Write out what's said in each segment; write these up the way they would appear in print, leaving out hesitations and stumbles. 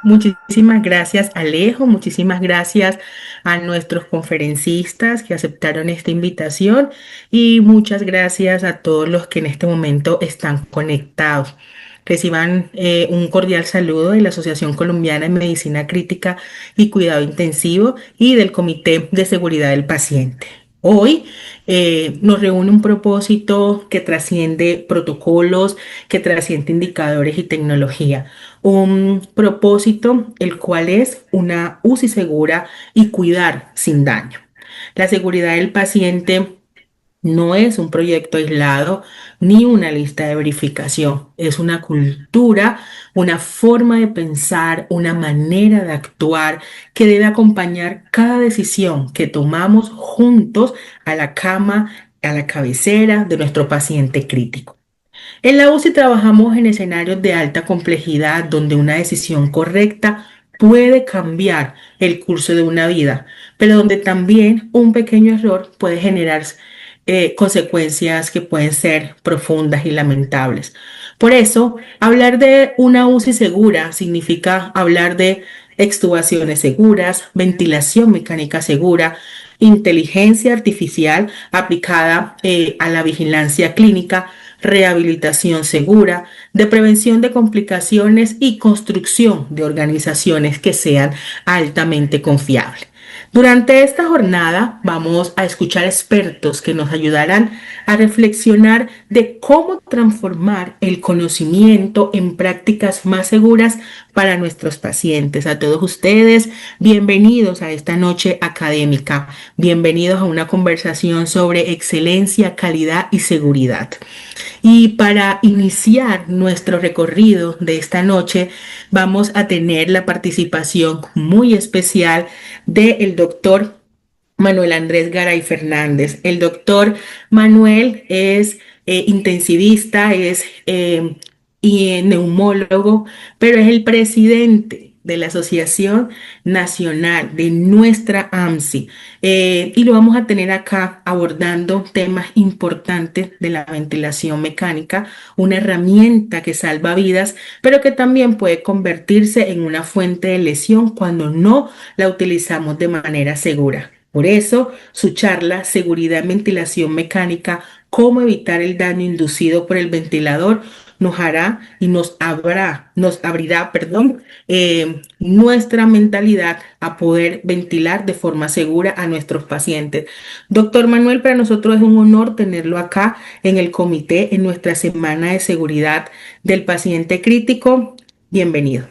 Muchísimas gracias, Alejo. Muchísimas gracias a nuestros conferencistas que aceptaron esta invitación y muchas gracias a todos los que en este momento están conectados. Reciban un cordial saludo de la Asociación Colombiana de Medicina Crítica y Cuidado Intensivo y del Comité de Seguridad del Paciente. Hoy nos reúne un propósito que trasciende protocolos, que trasciende indicadores y tecnología. Un propósito, el cual es una UCI segura y cuidar sin daño. La seguridad del paciente no es un proyecto aislado ni una lista de verificación. Es una cultura, una forma de pensar, una manera de actuar que debe acompañar cada decisión que tomamos juntos a la cama, a la cabecera de nuestro paciente crítico. En la UCI trabajamos en escenarios de alta complejidad donde una decisión correcta puede cambiar el curso de una vida, pero donde también un pequeño error puede generar consecuencias que pueden ser profundas y lamentables. Por eso, hablar de una UCI segura significa hablar de extubaciones seguras, ventilación mecánica segura, inteligencia artificial aplicada a la vigilancia clínica, rehabilitación segura, de prevención de complicaciones y construcción de organizaciones que sean altamente confiables. Durante esta jornada vamos a escuchar expertos que nos ayudarán a reflexionar de cómo transformar el conocimiento en prácticas más seguras para nuestros pacientes. A todos ustedes, bienvenidos a esta noche académica, bienvenidos a una conversación sobre excelencia, calidad y seguridad. Y para iniciar nuestro recorrido de esta noche, vamos a tener la participación muy especial del doctor Manuel Andrés Garay Fernández. El doctor Manuel es intensivista, es y neumólogo, pero es el presidente de la Asociación Nacional de nuestra AMSI. Y lo vamos a tener acá abordando temas importantes de la ventilación mecánica, una herramienta que salva vidas, pero que también puede convertirse en una fuente de lesión cuando no la utilizamos de manera segura. Por eso, su charla, Seguridad en Ventilación Mecánica, cómo evitar el daño inducido por el ventilador, nos hará y nos abrirá, perdón, nuestra mentalidad a poder ventilar de forma segura a nuestros pacientes. Doctor Manuel, para nosotros es un honor tenerlo acá en el comité en nuestra semana de seguridad del paciente crítico. Bienvenido.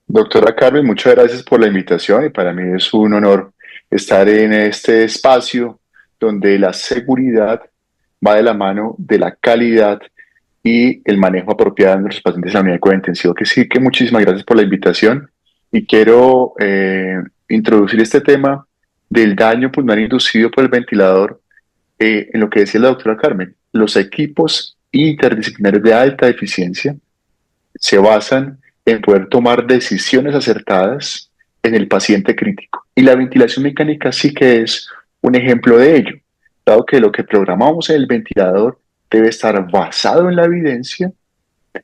Doctora Carmen, muchas gracias por la invitación y para mí es un honor estar en este espacio donde la seguridad va de la mano de la calidad y el manejo apropiado de nuestros pacientes en la unidad de cuidado intensivo. Que sí, que muchísimas gracias por la invitación y quiero introducir este tema del daño pulmonar inducido por el ventilador en lo que decía la doctora Carmen. Los equipos interdisciplinarios de alta eficiencia se basan en poder tomar decisiones acertadas en el paciente crítico. Y la ventilación mecánica sí que es un ejemplo de ello, dado que lo que programamos en el ventilador debe estar basado en la evidencia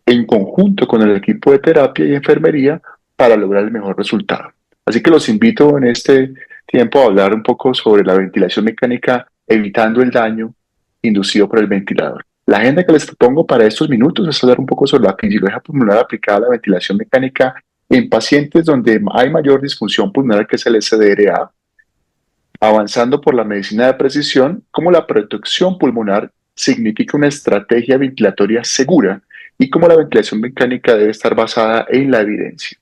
en conjunto con el equipo de terapia y enfermería para lograr el mejor resultado. Así que los invito en este tiempo a hablar un poco sobre la ventilación mecánica, evitando el daño inducido por el ventilador. La agenda que les propongo para estos minutos es hablar un poco sobre la fisiología pulmonar aplicada a la ventilación mecánica en pacientes donde hay mayor disfunción pulmonar, que es el SDRA, avanzando por la medicina de precisión, como la protección pulmonar significa una estrategia ventilatoria segura y cómo la ventilación mecánica debe estar basada en la evidencia.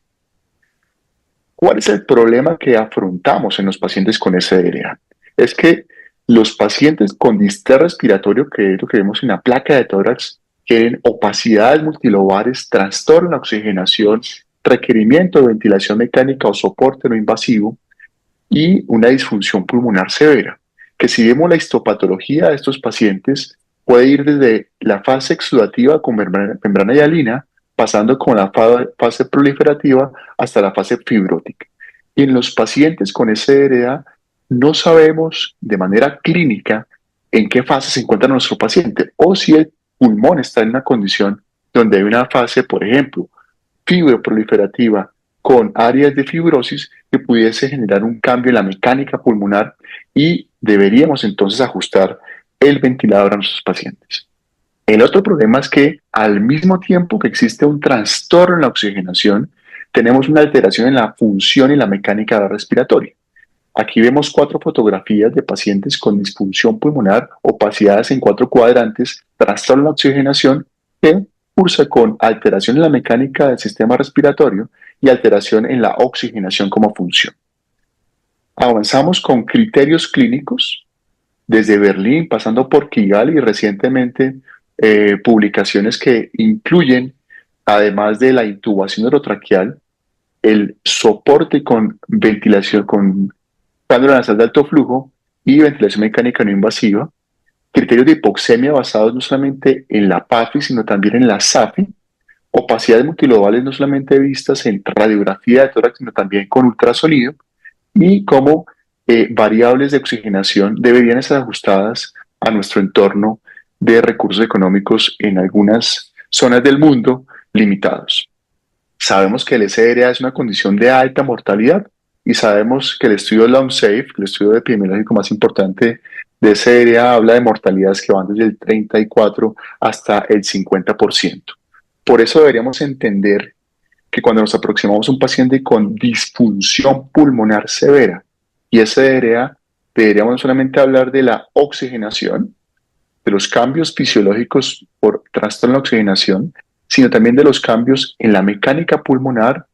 ¿Cuál es el problema que afrontamos en los pacientes con SDRA? Es que los pacientes con distrés respiratorio, que es lo que vemos en la placa de tórax, tienen opacidades multilobares, trastorno de oxigenación, requerimiento de ventilación mecánica o soporte no invasivo y una disfunción pulmonar severa, que si vemos la histopatología de estos pacientes, puede ir desde la fase exudativa con membrana hialina, pasando con la fase proliferativa hasta la fase fibrótica. Y en los pacientes con SDRA no sabemos de manera clínica en qué fase se encuentra nuestro paciente o si el pulmón está en una condición donde hay una fase, por ejemplo, fibroproliferativa con áreas de fibrosis que pudiese generar un cambio en la mecánica pulmonar y deberíamos entonces ajustar el ventilador a nuestros pacientes. El otro problema es que al mismo tiempo que existe un trastorno en la oxigenación, tenemos una alteración en la función y la mecánica respiratoria. Aquí vemos 4 fotografías de pacientes con disfunción pulmonar opacidades en 4 cuadrantes, trastorno en la oxigenación, que cursa con alteración en la mecánica del sistema respiratorio y alteración en la oxigenación como función. Avanzamos con criterios clínicos desde Berlín, pasando por Kigali y recientemente publicaciones que incluyen, además de la intubación orotraqueal, el soporte con ventilación, con cánula nasal de alto flujo y ventilación mecánica no invasiva, criterios de hipoxemia basados no solamente en la PAFI, sino también en la SAFI, opacidades multilobales no solamente vistas en radiografía de tórax, sino también con ultrasonido, y cómo variables de oxigenación deberían ser ajustadas a nuestro entorno de recursos económicos en algunas zonas del mundo limitados. Sabemos que el SDRA es una condición de alta mortalidad y sabemos que el estudio LungSafe, el estudio epidemiológico más importante de SDRA, habla de mortalidades que van desde el 34 hasta el 50%. Por eso deberíamos entender que cuando nos aproximamos a un paciente con disfunción pulmonar severa y SDRA, deberíamos no solamente hablar de la oxigenación, de los cambios fisiológicos por trastorno de oxigenación, sino también de los cambios en la mecánica pulmonar,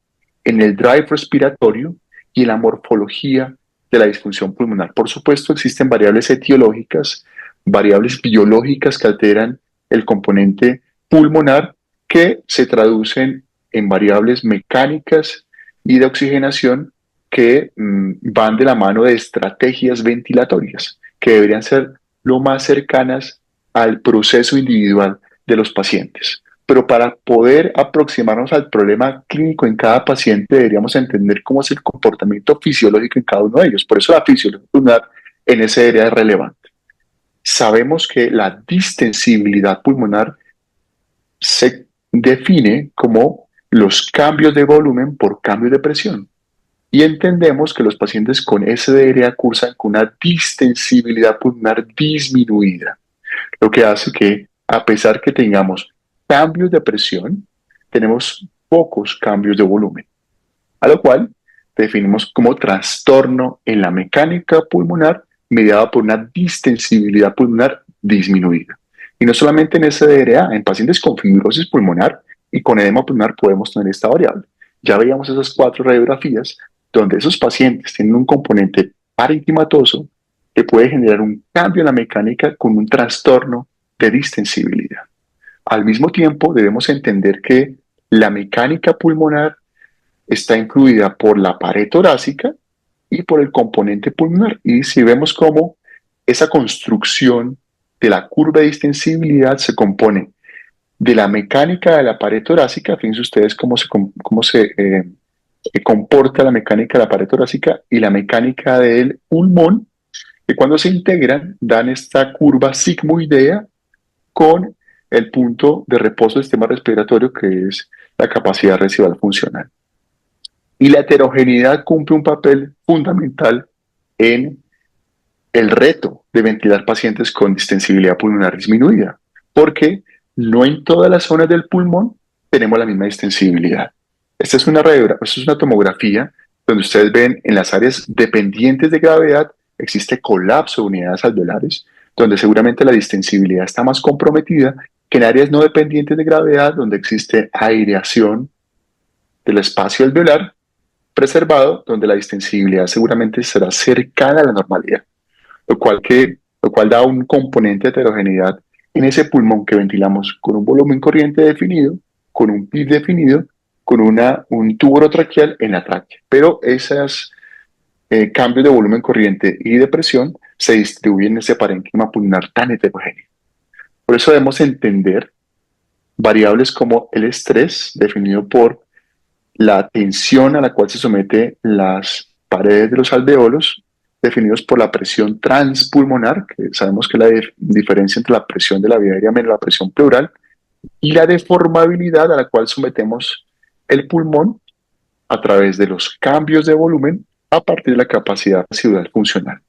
en el drive respiratorio y en la morfología de la disfunción pulmonar. Por supuesto, existen variables etiológicas, variables biológicas que alteran el componente pulmonar que se traducen en variables mecánicas y de oxigenación que van de la mano de estrategias ventilatorias que deberían ser lo más cercanas al proceso individual de los pacientes. Pero para poder aproximarnos al problema clínico en cada paciente deberíamos entender cómo es el comportamiento fisiológico en cada uno de ellos. Por eso la fisiología pulmonar en esa área es relevante. Sabemos que la distensibilidad pulmonar se define como los cambios de volumen por cambios de presión. Y entendemos que los pacientes con SDRA cursan con una distensibilidad pulmonar disminuida, lo que hace que, a pesar que tengamos cambios de presión, tenemos pocos cambios de volumen, a lo cual definimos como trastorno en la mecánica pulmonar mediada por una distensibilidad pulmonar disminuida. Y no solamente en SDRA, en pacientes con fibrosis pulmonar y con edema pulmonar podemos tener esta variable. Ya veíamos esas 4 radiografías donde esos pacientes tienen un componente parenquimatoso que puede generar un cambio en la mecánica con un trastorno de distensibilidad. Al mismo tiempo, debemos entender que la mecánica pulmonar está incluida por la pared torácica y por el componente pulmonar. Y si vemos cómo esa construcción de la curva de distensibilidad se compone de la mecánica de la pared torácica, fíjense ustedes cómo se comporta la mecánica de la pared torácica y la mecánica del pulmón, que cuando se integran dan esta curva sigmoidea con el punto de reposo del sistema respiratorio, que es la capacidad residual funcional. Y la heterogeneidad cumple un papel fundamental en el reto de ventilar pacientes con distensibilidad pulmonar disminuida, porque no en todas las zonas del pulmón tenemos la misma distensibilidad. Esta es una tomografía donde ustedes ven en las áreas dependientes de gravedad existe colapso de unidades alveolares, donde seguramente la distensibilidad está más comprometida que en áreas no dependientes de gravedad, donde existe aireación del espacio alveolar preservado, donde la distensibilidad seguramente será cercana a la normalidad, lo cual da un componente de heterogeneidad en ese pulmón que ventilamos con un volumen corriente definido, con un PIB definido, con un tubo orotraqueal en la tráquea. Pero esos cambios de volumen corriente y de presión se distribuyen en ese parénquima pulmonar tan heterogéneo. Por eso debemos entender variables como el estrés, definido por la tensión a la cual se someten las paredes de los alveolos, definidos por la presión transpulmonar, que sabemos que es la diferencia entre la presión de la vía aérea menos la presión pleural, y la deformabilidad a la cual sometemos el pulmón a través de los cambios de volumen a partir de la capacidad residual funcional.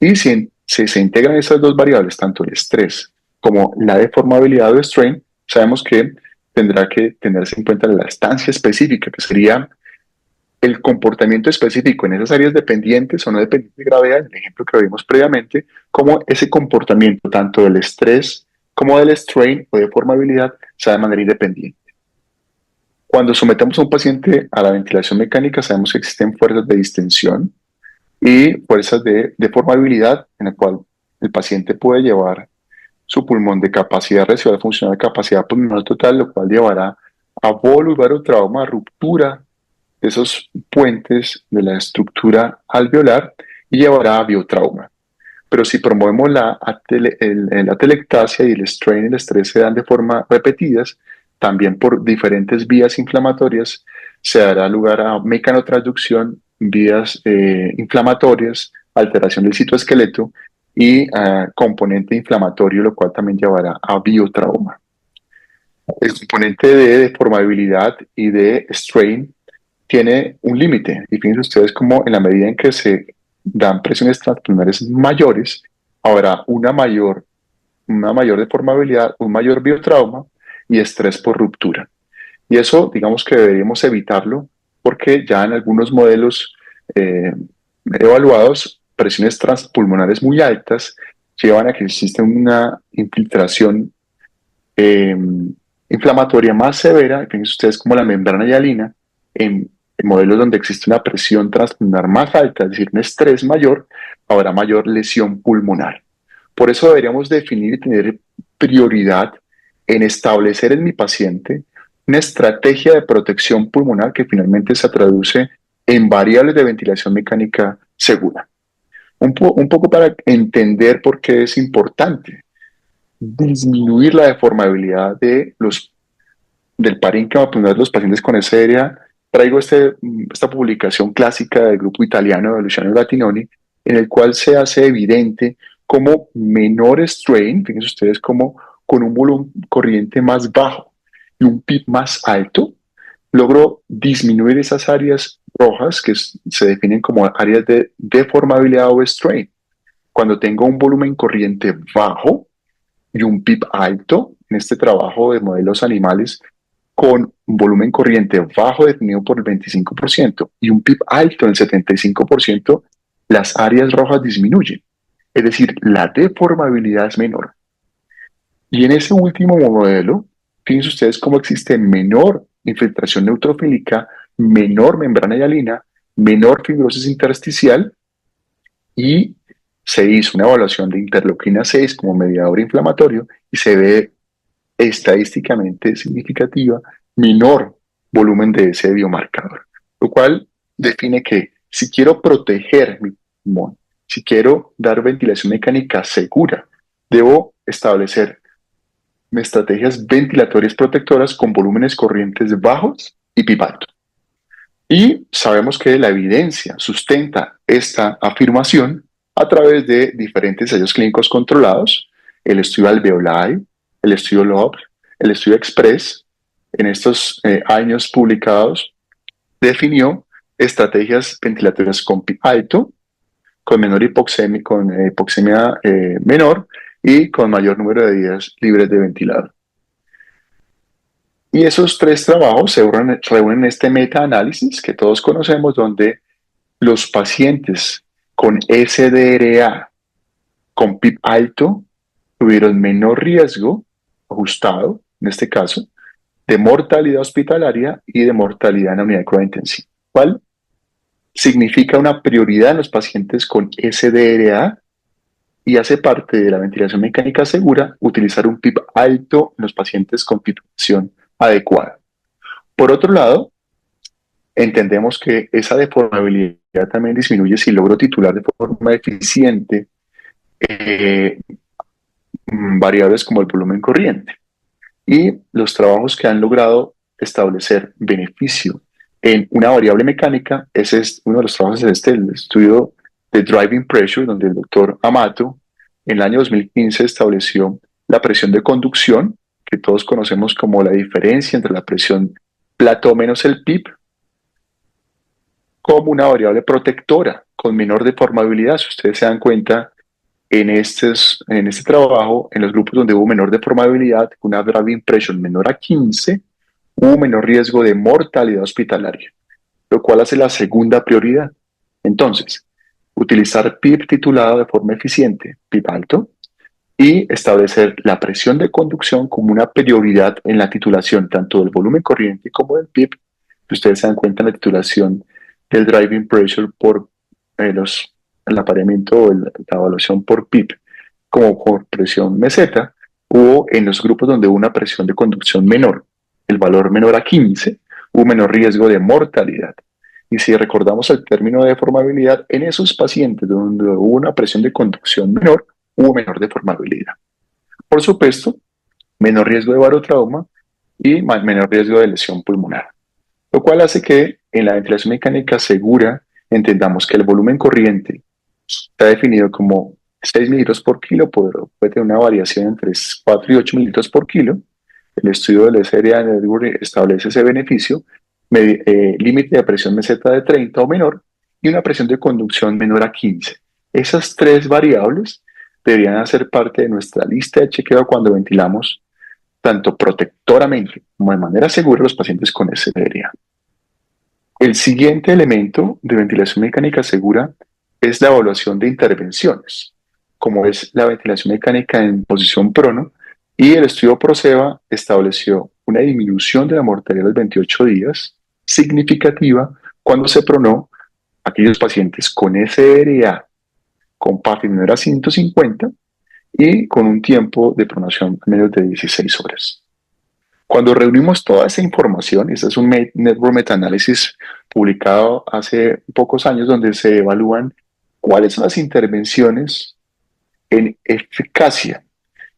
Y si se integran esas dos variables, tanto el estrés como la deformabilidad o strain, sabemos que tendrá que tenerse en cuenta la estancia específica, que sería el comportamiento específico en esas áreas dependientes o no dependientes de gravedad, en el ejemplo que vimos previamente, como ese comportamiento tanto del estrés como del strain o deformabilidad sea de manera independiente. Cuando sometemos a un paciente a la ventilación mecánica, sabemos que existen fuerzas de distensión y fuerzas de deformabilidad, en la cual el paciente puede llevar su pulmón de capacidad residual funcional a capacidad pulmonar total, lo cual llevará a trauma, a ruptura de esos puentes de la estructura alveolar y llevará a biotrauma. Pero si promovemos la atelectasia y el strain y el estrés se dan de forma repetidas, también por diferentes vías inflamatorias, se dará lugar a mecanotransducción, vías inflamatorias, alteración del citoesqueleto y componente inflamatorio, lo cual también llevará a biotrauma. El componente de deformabilidad y de strain tiene un límite. Y fíjense ustedes cómo en la medida en que se dan presiones transpulmonares mayores, habrá una mayor deformabilidad, un mayor biotrauma y estrés por ruptura. Y eso, digamos que deberíamos evitarlo porque ya en algunos modelos eh, evaluados, presiones transpulmonares muy altas llevan a que exista una infiltración eh, inflamatoria más severa, fíjense ustedes como la membrana hialina, en modelos donde existe una presión transpulmonar más alta, es decir, un estrés mayor, habrá mayor lesión pulmonar. Por eso deberíamos definir y tener prioridad en establecer en mi paciente una estrategia de protección pulmonar que finalmente se traduce en variables de ventilación mecánica segura. Un poco para entender por qué es importante disminuir la deformabilidad del parénquima pulmonar de los pacientes con SDRA. Traigo esta publicación clásica del grupo italiano de Luciano Lattinoni, en el cual se hace evidente cómo menor strain, fíjense ustedes, como con un volumen corriente más bajo y un PIB más alto, logro disminuir esas áreas rojas que se definen como áreas de deformabilidad o strain. Cuando tengo un volumen corriente bajo y un PIB alto, en este trabajo de modelos animales, con un volumen corriente bajo definido por el 25% y un PIB alto en el 75%, las áreas rojas disminuyen. Es decir, la deformabilidad es menor. Y en ese último modelo, fíjense ustedes cómo existe menor infiltración neutrofílica, menor membrana hialina, menor fibrosis intersticial y se hizo una evaluación de interleuquina 6 como mediador inflamatorio y se ve estadísticamente significativa menor volumen de ese biomarcador, lo cual define que si quiero proteger mi pulmón, si quiero dar ventilación mecánica segura, debo establecer estrategias ventilatorias protectoras con volúmenes corrientes bajos y PIB alto. Y sabemos que la evidencia sustenta esta afirmación a través de diferentes ensayos clínicos controlados, el estudio Alveoli, el estudio LOB, el estudio Express, en estos años publicados, definió estrategias ventilatorias con PIB alto, con menor hipoxemia, menor y con mayor número de días libres de ventilador. Y esos tres trabajos se reúnen en este metaanálisis que todos conocemos, donde los pacientes con SDRA con PIB alto tuvieron menor riesgo, ajustado en este caso, de mortalidad hospitalaria y de mortalidad en la unidad de cuidado intensivo, cual significa una prioridad en los pacientes con SDRA y hace parte de la ventilación mecánica segura utilizar un PIB alto en los pacientes con titulación adecuada. Por otro lado, entendemos que esa deformabilidad también disminuye si logro titular de forma eficiente eh, variables como el volumen corriente. Y los trabajos que han logrado establecer beneficio en una variable mecánica, ese es uno de los trabajos de el estudio de Driving Pressure, donde el doctor Amato en el año 2015 estableció la presión de conducción, que todos conocemos como la diferencia entre la presión plató menos el PIB como una variable protectora con menor deformabilidad. Si ustedes se dan cuenta, en este trabajo, en los grupos donde hubo menor deformabilidad, una driving pressure menor a 15, hubo menor riesgo de mortalidad hospitalaria, lo cual hace la segunda prioridad. Entonces, utilizar PIB titulado de forma eficiente, PIB alto, y establecer la presión de conducción como una prioridad en la titulación tanto del volumen corriente como del PIB. Si ustedes se dan cuenta en la titulación del driving pressure por el apareamiento o la evaluación por PIB como por presión meseta, hubo en los grupos donde hubo una presión de conducción menor, el valor menor a 15, hubo menor riesgo de mortalidad. Y si recordamos el término de deformabilidad, en esos pacientes donde hubo una presión de conducción menor, hubo menor deformabilidad. Por supuesto, menor riesgo de barotrauma y menor riesgo de lesión pulmonar, lo cual hace que en la ventilación mecánica segura entendamos que el volumen corriente está definido como 6 mililitros por kilo, puede tener una variación entre 4 y 8 mililitros por kilo. El estudio del SRA Network establece ese beneficio, límite de presión meseta de 30 o menor y una presión de conducción menor a 15. Esas tres variables deberían hacer parte de nuestra lista de chequeo cuando ventilamos tanto protectoramente como de manera segura a los pacientes con SRA. El siguiente elemento de ventilación mecánica segura es la evaluación de intervenciones, como es la ventilación mecánica en posición prono, y el estudio PROCEBA estableció una disminución de la mortalidad a los 28 días significativa cuando se pronó a aquellos pacientes con SRA con PAF menor a 150 y con un tiempo de pronación menos de 16 horas. Cuando reunimos toda esa información, este es un network metaanálisis publicado hace pocos años donde se evalúan cuáles son las intervenciones en eficacia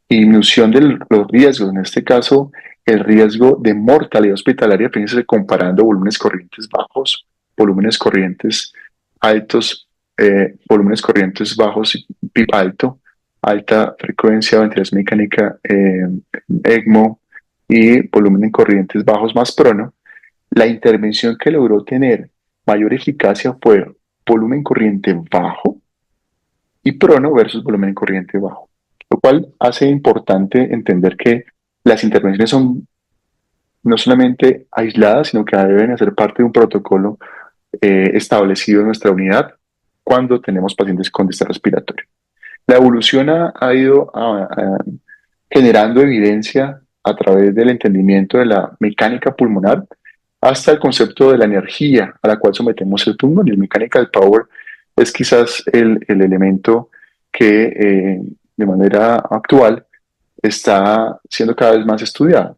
y disminución de los riesgos, en este caso el riesgo de mortalidad hospitalaria, fíjense comparando volúmenes corrientes bajos, volúmenes corrientes altos, volúmenes corrientes bajos, PIB alto, alta frecuencia, ventilación mecánica, ECMO y volumen en corrientes bajos más prono. La intervención que logró tener mayor eficacia fue volumen corriente bajo y prono versus volumen corriente bajo, lo cual hace importante entender que las intervenciones son no solamente aisladas, sino que deben hacer parte de un protocolo establecido en nuestra unidad cuando tenemos pacientes con distrés respiratorio. La evolución ha ido generando evidencia a través del entendimiento de la mecánica pulmonar hasta el concepto de la energía a la cual sometemos el pulmón. Y el mechanical power es quizás el elemento que de manera actual está siendo cada vez más estudiado,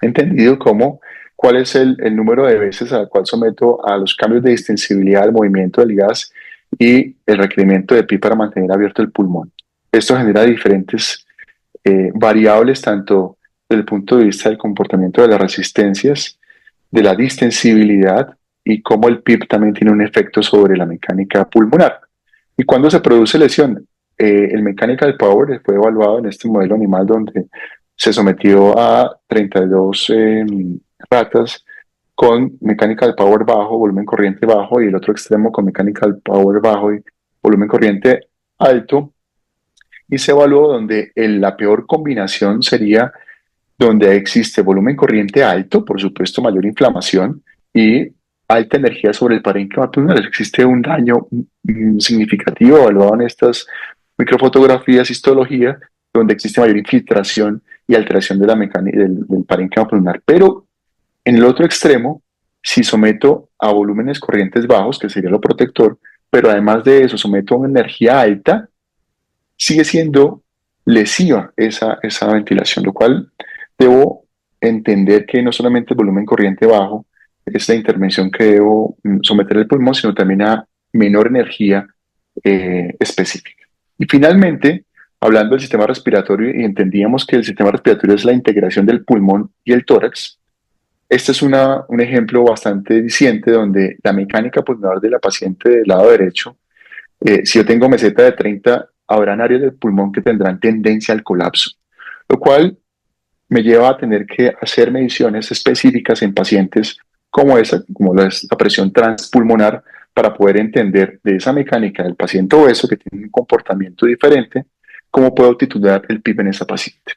entendido como cuál es el número de veces al cual someto a los cambios de distensibilidad al movimiento del gas y el requerimiento de PI para mantener abierto el pulmón. Esto genera diferentes variables, tanto desde el punto de vista del comportamiento de las resistencias, de la distensibilidad y cómo el PIB también tiene un efecto sobre la mecánica pulmonar. ¿Y cuando se produce lesión? El mechanical power fue evaluado en este modelo animal donde se sometió a 32 ratas con mechanical power bajo, volumen corriente bajo, y el otro extremo con mechanical power bajo y volumen corriente alto, y se evaluó donde la peor combinación sería donde existe volumen corriente alto, por supuesto mayor inflamación y alta energía sobre el parénquima pulmonar. Existe un daño significativo evaluado en estas microfotografías, histología, donde existe mayor infiltración y alteración de la mecánica del parénquima pulmonar. Pero en el otro extremo, si someto a volúmenes corrientes bajos, que sería lo protector, pero además de eso someto a una energía alta, sigue siendo lesiva esa ventilación, lo cual debo entender que no solamente el volumen corriente bajo es la intervención que debo someter al pulmón, sino también a menor energía específica. Y finalmente, hablando del sistema respiratorio, y entendíamos que el sistema respiratorio es la integración del pulmón y el tórax. Este es un ejemplo bastante diciente donde la mecánica pulmonar de la paciente del lado derecho, si yo tengo meseta de 30, habrán áreas del pulmón que tendrán tendencia al colapso, lo cual me lleva a tener que hacer mediciones específicas en pacientes como esa, como la presión transpulmonar, para poder entender de esa mecánica del paciente obeso que tiene un comportamiento diferente, cómo puedo titular el PIB en esa paciente.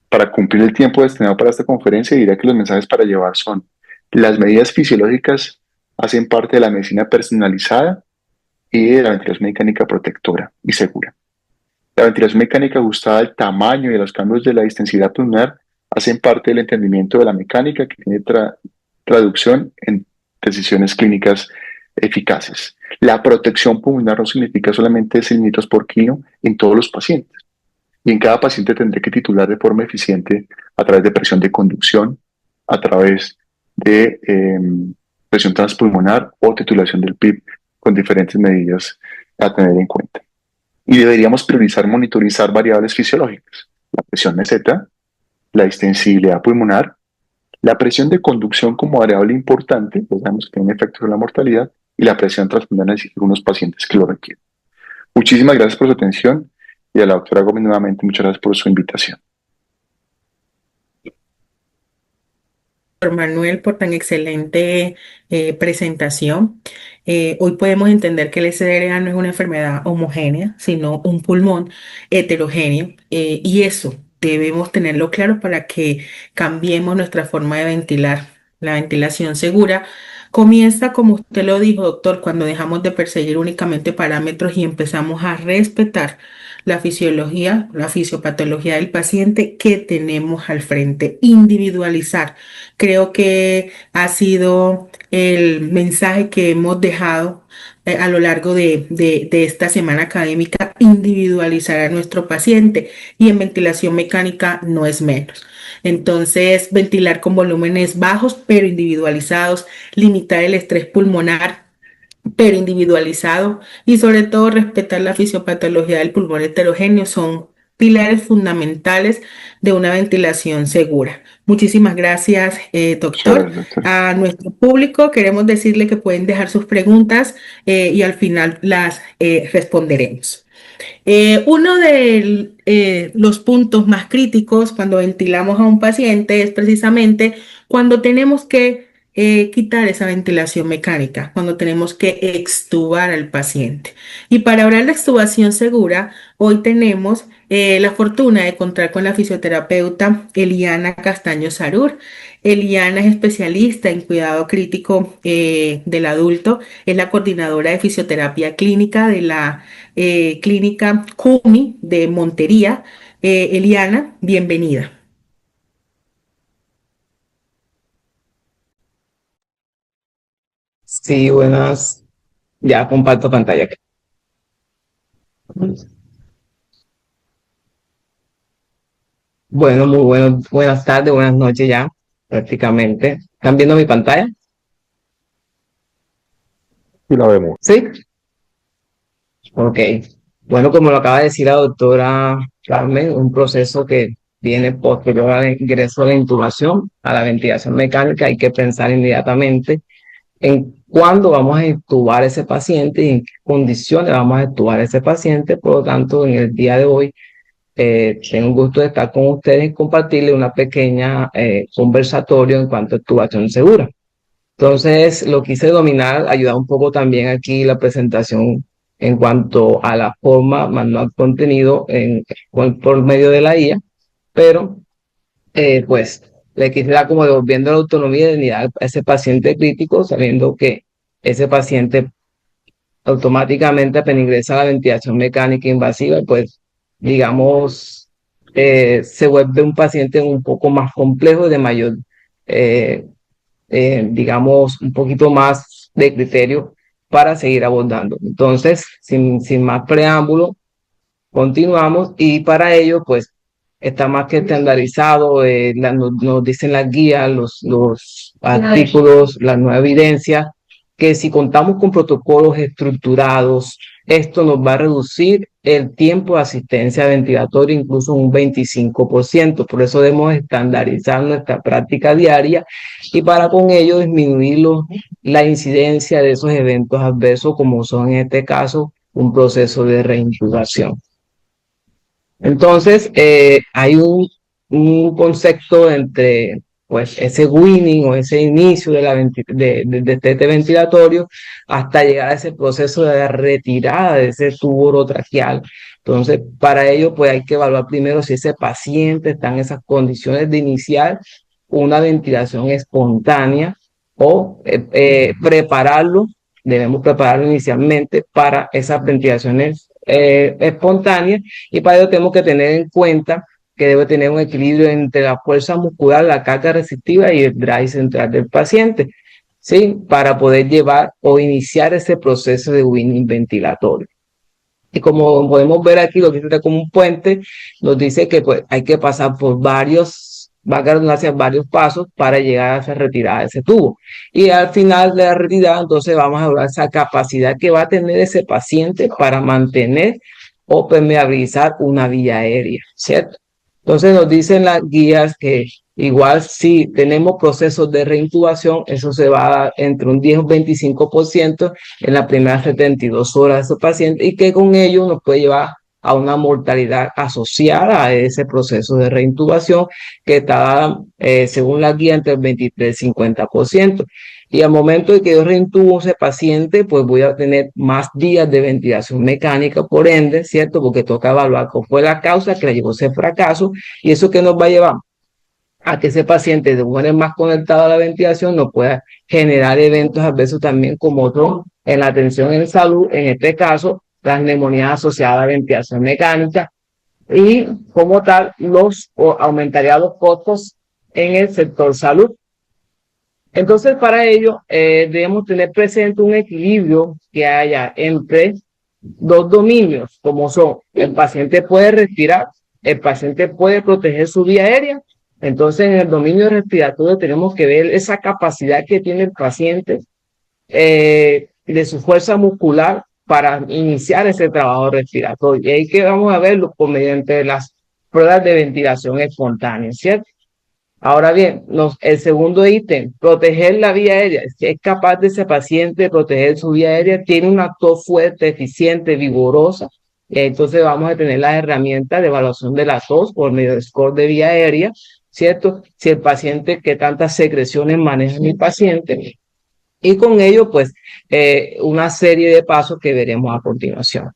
Para cumplir el tiempo destinado para esta conferencia, diría que los mensajes para llevar son: las medidas fisiológicas hacen parte de la medicina personalizada y de la ventilación mecánica protectora y segura. La ventilación mecánica ajustada al tamaño y a los cambios de la distensidad pulmonar hacen parte del entendimiento de la mecánica, que tiene traducción en decisiones clínicas eficaces. La protección pulmonar no significa solamente cilindros por kilo en todos los pacientes. Y en cada paciente tendré que titular de forma eficiente a través de presión de conducción, a través de presión transpulmonar o titulación del PIB, con diferentes medidas a tener en cuenta. Y deberíamos priorizar monitorizar variables fisiológicas: la presión meseta, la distensibilidad pulmonar, la presión de conducción como variable importante, pues sabemos que tiene un efecto sobre la mortalidad, y la presión transpulmonar en algunos pacientes que lo requieren. Muchísimas gracias por su atención, y a la doctora Gómez nuevamente muchas gracias por su invitación. Manuel, por tan excelente presentación. Hoy podemos entender que el SDRA no es una enfermedad homogénea, sino un pulmón heterogéneo, y eso debemos tenerlo claro para que cambiemos nuestra forma de ventilar. La ventilación segura comienza, como usted lo dijo, doctor, cuando dejamos de perseguir únicamente parámetros y empezamos a respetar la fisiología, la fisiopatología del paciente que tenemos al frente, individualizar. Creo que ha sido el mensaje que hemos dejado a lo largo de esta semana académica: individualizar a nuestro paciente, y en ventilación mecánica no es menos. Entonces, ventilar con volúmenes bajos pero individualizados, limitar el estrés pulmonar pero individualizado, y sobre todo respetar la fisiopatología del pulmón heterogéneo son pilares fundamentales de una ventilación segura. Muchísimas gracias, Muchas doctor. gracias, doctora. A nuestro público queremos decirle que pueden dejar sus preguntas y al final las responderemos. Uno de los puntos más críticos cuando ventilamos a un paciente es precisamente cuando tenemos que quitar esa ventilación mecánica, cuando tenemos que extubar al paciente. Y para hablar de extubación segura, hoy tenemos la fortuna de contar con la fisioterapeuta Eliana Castaño Sarur. Eliana es especialista en cuidado crítico del adulto, es la coordinadora de fisioterapia clínica de la Clínica CUMI de Montería. Eliana, bienvenida. Sí, buenas. Ya comparto pantalla. Bueno, buenas tardes, buenas noches ya, prácticamente. ¿Están viendo mi pantalla? Y la vemos. Sí. Ok. Bueno, como lo acaba de decir la doctora Carmen, un proceso que viene posterior al ingreso a la intubación, a la ventilación mecánica. Hay que pensar inmediatamente en cuándo vamos a intubar a ese paciente y en qué condiciones vamos a intubar a ese paciente. Por lo tanto, en el día de hoy, tengo un gusto de estar con ustedes y compartirles una pequeña conversatorio en cuanto a intubación segura. Entonces, lo quise dominar, ayudar un poco también aquí la presentación en cuanto a la forma, manual contenido por medio de la IA, pero pues le quisiera como devolviendo la autonomía y dignidad a ese paciente crítico, sabiendo que ese paciente automáticamente apenas ingresa a la ventilación mecánica invasiva, pues digamos, se vuelve un paciente un poco más complejo y de mayor, eh, digamos, un poquito más de criterio para seguir abordando. Entonces, sin más preámbulo, continuamos y para ello, pues, está más que estandarizado, nos dicen las guías, los artículos, la nueva evidencia, que si contamos con protocolos estructurados, esto nos va a reducir el tiempo de asistencia ventilatoria incluso un 25%. Por eso debemos estandarizar nuestra práctica diaria y para con ello disminuir la incidencia de esos eventos adversos, como son en este caso un proceso de reintubación. Entonces, hay un concepto entre pues ese winning o ese inicio de este ventilatorio hasta llegar a ese proceso de retirada de ese tubo orotraqueal. Entonces, para ello, pues hay que evaluar primero si ese paciente está en esas condiciones de iniciar una ventilación espontánea o prepararlo, debemos prepararlo inicialmente para esas ventilaciones espontáneas, y para ello tenemos que tener en cuenta que debe tener un equilibrio entre la fuerza muscular, la carga resistiva y el drive central del paciente, ¿sí? Para poder llevar o iniciar ese proceso de winning ventilatorio. Y como podemos ver aquí, lo que está como un puente, nos dice que pues, hay que pasar por varios pasos para llegar a esa retirada de ese tubo. Y al final de la retirada, entonces vamos a ver esa capacidad que va a tener ese paciente para mantener o permeabilizar una vía aérea, ¿cierto? Entonces nos dicen las guías que igual si tenemos procesos de reintubación, eso se va a dar entre un 10 y un 25% en las primeras 72 horas de esos pacientes, y que con ello nos puede llevar a una mortalidad asociada a ese proceso de reintubación que está, según la guía, entre el 23 y 50%. Y al momento de que yo reintubo ese paciente, pues voy a tener más días de ventilación mecánica, por ende, ¿cierto? Porque toca evaluar cuál fue la causa que le llevó a ese fracaso, y eso que nos va a llevar a que ese paciente de buena más conectado a la ventilación no pueda generar eventos adversos también como otros en la atención en salud, en este caso, las neumonías asociadas a la ventilación mecánica, y como tal, aumentaría los costos en el sector salud. Entonces, para ello, debemos tener presente un equilibrio que haya entre dos dominios, como son: el paciente puede respirar, el paciente puede proteger su vía aérea. Entonces, en el dominio respiratorio tenemos que ver esa capacidad que tiene el paciente de su fuerza muscular para iniciar ese trabajo respiratorio. Y ahí que vamos a verlo mediante las pruebas de ventilación espontánea, ¿cierto? Ahora bien, el segundo ítem, proteger la vía aérea. Si es capaz de ese paciente proteger su vía aérea, tiene una tos fuerte, eficiente, vigorosa, entonces vamos a tener las herramientas de evaluación de la tos por medio del score de vía aérea, ¿cierto? Si el paciente, qué tantas secreciones maneja mi paciente, y con ello, pues, una serie de pasos que veremos a continuación.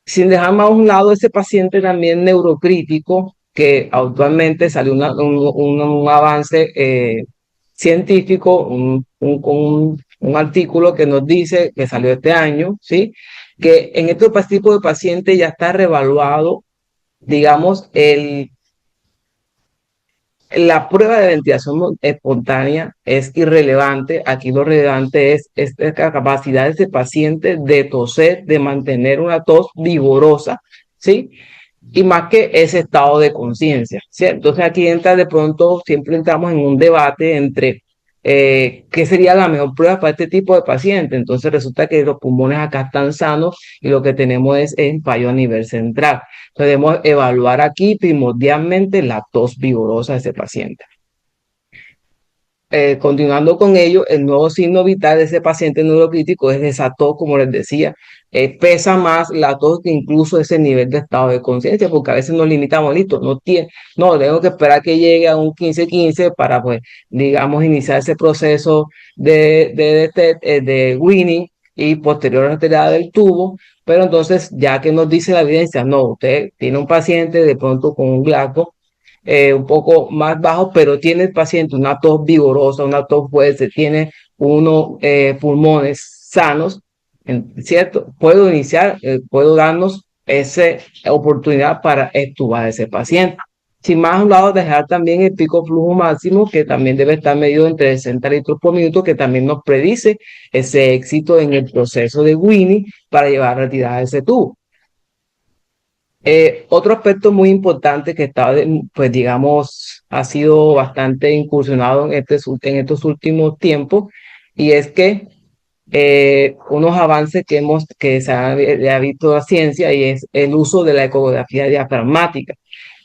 Sin dejar más a un lado ese paciente también neurocrítico, que actualmente salió un avance científico, un artículo que nos dice, que salió este año, ¿sí? Que en este tipo de pacientes ya está reevaluado, digamos, la prueba de ventilación espontánea es irrelevante. Aquí lo relevante es la capacidad de ese paciente de toser, de mantener una tos vigorosa, ¿sí? Y más que ese estado de conciencia, ¿sí? Entonces aquí entra de pronto, siempre entramos en un debate entre qué sería la mejor prueba para este tipo de paciente. Entonces resulta que los pulmones acá están sanos y lo que tenemos es fallo a nivel central. Entonces debemos evaluar aquí primordialmente la tos vigorosa de ese paciente. Continuando con ello, el nuevo signo vital de ese paciente neurocrítico es esa tos, como les decía, pesa más la tos que incluso ese nivel de estado de conciencia, porque a veces nos limitamos, listo, no, tengo que esperar que llegue a un 15-15 para, pues, digamos, iniciar ese proceso de winning y posterior retirada del tubo. Pero entonces, ya que nos dice la evidencia, no, usted tiene un paciente de pronto con un glaco un poco más bajo, pero tiene el paciente una tos vigorosa, una tos fuerte, tiene unos pulmones sanos, ¿cierto? Puedo darnos esa oportunidad para extubar a ese paciente. Sin más a un lado, dejar también el pico flujo máximo, que también debe estar medido entre 60 litros por minuto, que también nos predice ese éxito en el proceso de winning para llevar a retirar ese tubo. Otro aspecto muy importante que está, pues digamos, ha sido bastante incursionado en estos últimos tiempos, y es que unos avances que se ha visto la ciencia, y es el uso de la ecografía diafragmática.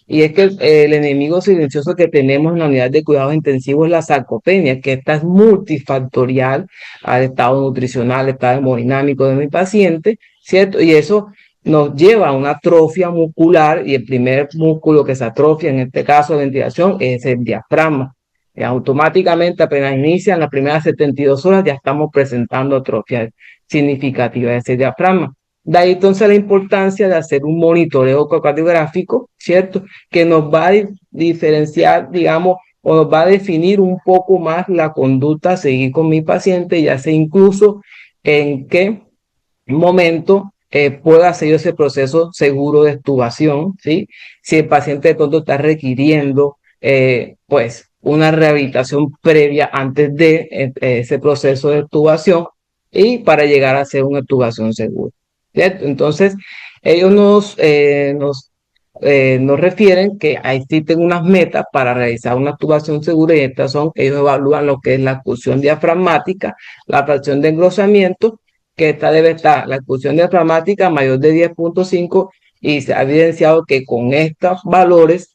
Y es que el enemigo silencioso que tenemos en la unidad de cuidados intensivos es la sarcopenia, que esta es multifactorial al estado nutricional, al estado hemodinámico de mi paciente, ¿cierto? Y eso nos lleva a una atrofia muscular y el primer músculo que se atrofia en este caso de ventilación es el diafragma. Y automáticamente apenas inician las primeras 72 horas ya estamos presentando atrofia significativa de ese diafragma. De ahí entonces la importancia de hacer un monitoreo ecocardiográfico, ¿cierto? Que nos va a diferenciar, digamos, o nos va a definir un poco más la conducta a seguir con mi paciente, ya sea incluso en qué momento pueda hacer ese proceso seguro de extubación, ¿sí? Si el paciente de pronto está requiriendo, pues, una rehabilitación previa antes de ese proceso de extubación y para llegar a hacer una extubación segura, ¿cierto? Entonces, ellos nos refieren que existen unas metas para realizar una extubación segura y estas son, ellos evalúan lo que es la expulsión diafragmática, la fracción de engrosamiento, que esta debe estar la expulsión diafragmática mayor de 10.5 y se ha evidenciado que con estos valores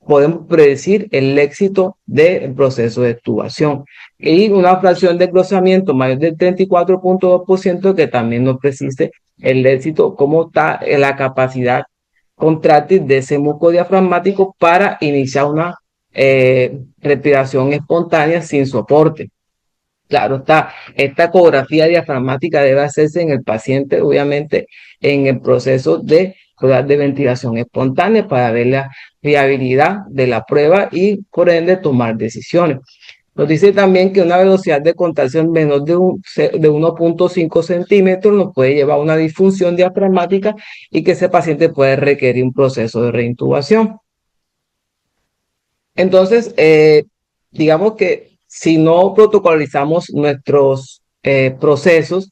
podemos predecir el éxito del proceso de extubación. Y una fracción de engrosamiento mayor del 34.2% que también nos precise el éxito, cómo está la capacidad contráctil de ese músculo diafragmático para iniciar una respiración espontánea sin soporte. Claro está, esta ecografía diafragmática debe hacerse en el paciente, obviamente, en el proceso de ventilación espontánea para ver la viabilidad de la prueba y, por ende, tomar decisiones. Nos dice también que una velocidad de contracción menor de 1.5 centímetros nos puede llevar a una disfunción diafragmática y que ese paciente puede requerir un proceso de reintubación. Entonces, digamos que si no protocolizamos nuestros procesos,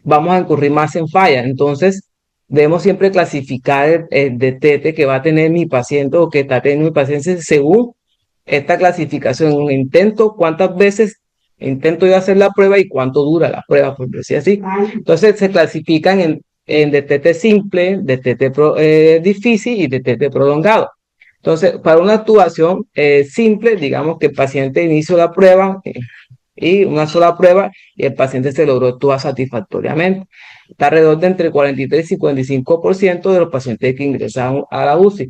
vamos a incurrir más en fallas. Entonces, debemos siempre clasificar el detete que va a tener mi paciente o que está teniendo mi paciente según esta clasificación. Un intento, cuántas veces intento yo hacer la prueba y cuánto dura la prueba, por decir así. Entonces, se clasifican en detete simple, detete difícil y detete prolongado. Entonces, para una actuación simple, digamos que el paciente inició la prueba y una sola prueba y el paciente se logró actuar satisfactoriamente. Está alrededor de entre 43 y 55% de los pacientes que ingresan a la UCI.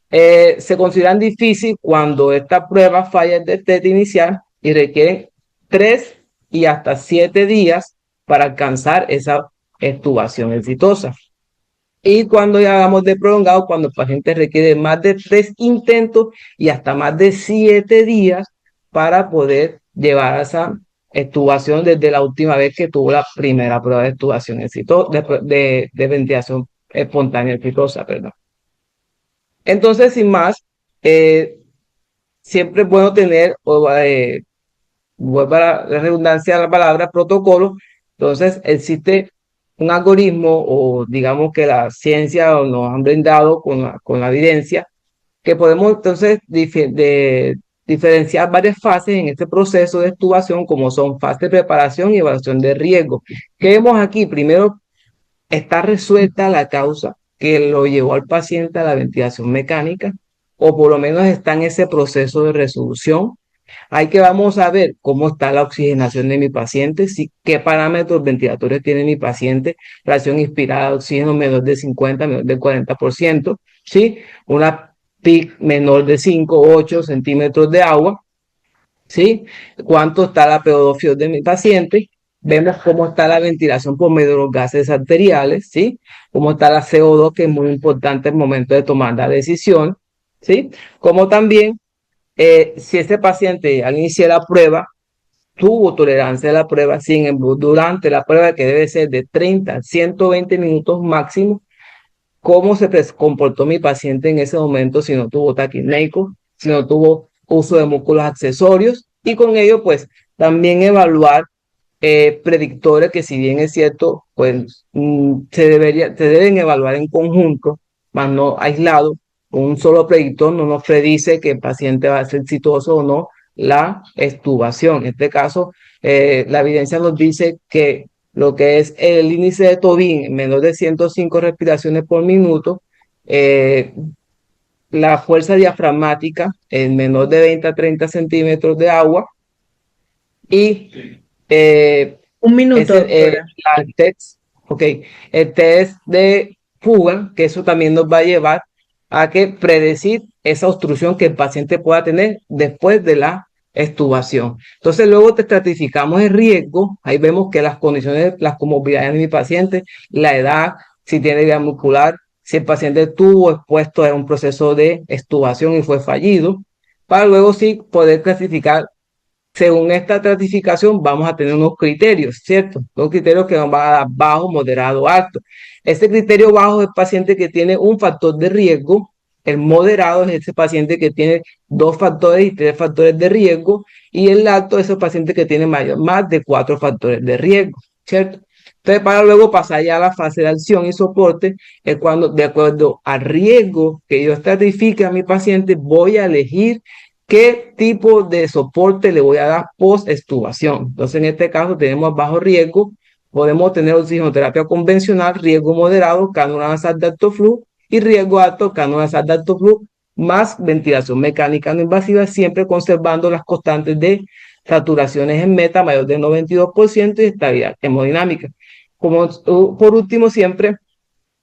Se consideran difícil cuando esta prueba falla el destete inicial y requieren 3 y hasta 7 días para alcanzar esa extubación exitosa. Y cuando ya hablamos de prolongado, cuando el paciente requiere más de 3 intentos y hasta más de 7 días para poder llevar a esa extubación desde la última vez que tuvo la primera prueba de extubación exitosa, de ventilación espontánea exitosa, perdón. Entonces, sin más, siempre es bueno tener, vuelvo a la redundancia de la palabra, protocolo. Entonces, existe un algoritmo o digamos que la ciencia nos han brindado con la evidencia que podemos entonces diferenciar varias fases en este proceso de extubación como son fase de preparación y evaluación de riesgo. ¿Qué vemos aquí? Primero, está resuelta la causa que lo llevó al paciente a la ventilación mecánica o por lo menos está en ese proceso de resolución. Hay que vamos a ver cómo está la oxigenación de mi paciente, qué parámetros ventilatorios tiene mi paciente, fracción inspirada de oxígeno menor de 50, menor del 40%, ¿sí? Una PIC menor de 5 o 8 centímetros de agua, ¿sí? Cuánto está la PO2 de mi paciente. Vemos cómo está la ventilación por medio de los gases arteriales, ¿sí? Cómo está la CO2, que es muy importante en el momento de tomar la decisión, ¿sí? Como también si ese paciente al iniciar la prueba tuvo tolerancia a la prueba, sin embargo, durante la prueba que debe ser de 30 a 120 minutos máximo, cómo se comportó mi paciente en ese momento, si no tuvo taquipneico, si no tuvo uso de músculos accesorios y con ello pues también evaluar predictores que si bien es cierto, pues se deben evaluar en conjunto, más no aislado. Un solo predictor no nos predice que el paciente va a ser exitoso o no la extubación. En este caso, la evidencia nos dice que lo que es el índice de Tobin menor de 105 respiraciones por minuto, la fuerza diafragmática en menor de 20 a 30 centímetros de agua y Un minuto, doctora. la TEX Ok, el test de fuga, que eso también nos va a llevar a que predecir esa obstrucción que el paciente pueda tener después de la extubación. Entonces, luego te estratificamos el riesgo. Ahí vemos que las condiciones, las comorbilidades de mi paciente, la edad, si tiene herida muscular, si el paciente estuvo expuesto a un proceso de extubación y fue fallido, para luego sí poder clasificar. Según esta estratificación, vamos a tener unos criterios, ¿cierto? Los criterios que van a dar bajo, moderado, alto. Este criterio bajo es el paciente que tiene un factor de riesgo. El moderado es ese paciente que tiene 2 factores y 3 factores de riesgo. Y el alto es el paciente que tiene más de 4 factores de riesgo, ¿cierto? Entonces, para luego pasar ya a la fase de acción y soporte, es cuando, de acuerdo al riesgo que yo estratifique a mi paciente, voy a elegir qué tipo de soporte le voy a dar post-extubación. Entonces, en este caso tenemos bajo riesgo, podemos tener oxigenoterapia convencional, riesgo moderado, cánula nasal de alto flujo, y riesgo alto, cánula nasal de alto flujo, más ventilación mecánica no invasiva, siempre conservando las constantes de saturaciones en meta mayor del 92% y estabilidad hemodinámica. Como por último, siempre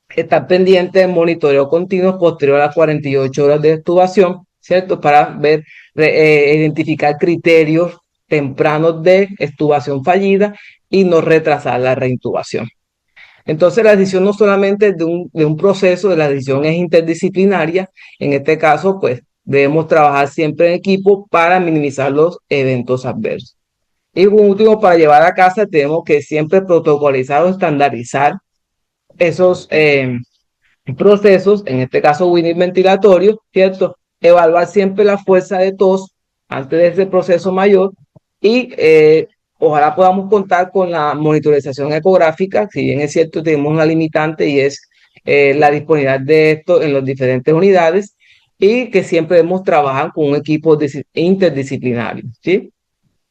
estar pendiente del monitoreo continuo posterior a las 48 horas de extubación, ¿cierto? Para ver, identificar criterios tempranos de extubación fallida y no retrasar la reintubación. Entonces, la decisión no solamente es de un proceso, la decisión es interdisciplinaria. En este caso, pues, debemos trabajar siempre en equipo para minimizar los eventos adversos. Y por último, para llevar a casa, tenemos que siempre protocolizar o estandarizar esos procesos, en este caso winning ventilatorio, ¿cierto? Evaluar siempre la fuerza de tos antes de ese proceso mayor y ojalá podamos contar con la monitorización ecográfica, si bien es cierto tenemos una limitante y es la disponibilidad de esto en las diferentes unidades y que siempre debemos trabajar con un equipo interdisciplinario, ¿sí?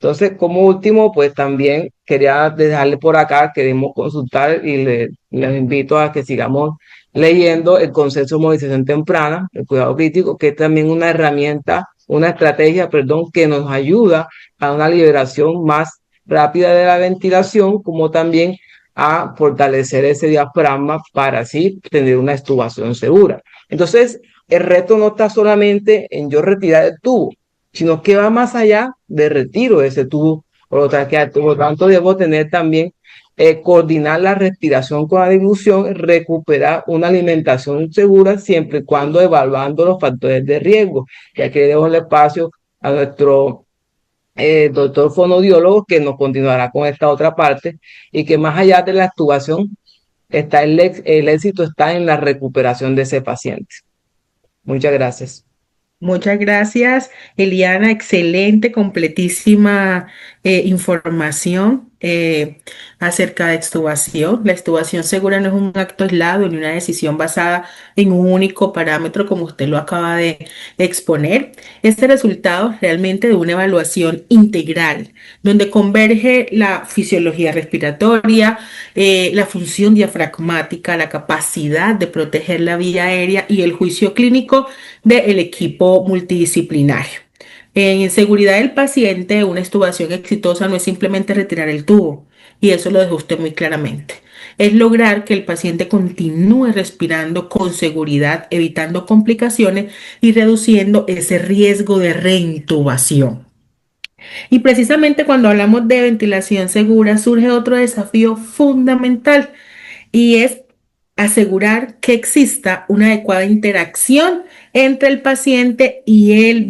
Entonces, como último, pues también quería dejarle por acá, queremos consultar y les invito a que sigamos leyendo el consenso de movilización temprana, el cuidado crítico, que es también una herramienta, una estrategia, perdón, que nos ayuda a una liberación más rápida de la ventilación, como también a fortalecer ese diafragma para así tener una extubación segura. Entonces, el reto no está solamente en yo retirar el tubo, sino que va más allá de retiro de ese tubo orotraqueal. Por lo tanto, debo tener también coordinar la respiración con la dilución, recuperar una alimentación segura siempre y cuando evaluando los factores de riesgo. Y aquí le dejo el espacio a nuestro doctor fonodiólogo que nos continuará con esta otra parte y que más allá de la actuación, está el éxito está en la recuperación de ese paciente. Muchas gracias. Muchas gracias, Eliana. Excelente, completísima información acerca de extubación. La extubación segura no es un acto aislado ni una decisión basada en un único parámetro, como usted lo acaba de exponer. Este resultado es realmente de una evaluación integral, donde converge la fisiología respiratoria, la función diafragmática, la capacidad de proteger la vía aérea y el juicio clínico del equipo multidisciplinario. En seguridad del paciente, una extubación exitosa no es simplemente retirar el tubo, y eso lo dejó usted muy claramente. Es lograr que el paciente continúe respirando con seguridad, evitando complicaciones y reduciendo ese riesgo de reintubación. Y precisamente cuando hablamos de ventilación segura, surge otro desafío fundamental y es asegurar que exista una adecuada interacción entre el paciente y el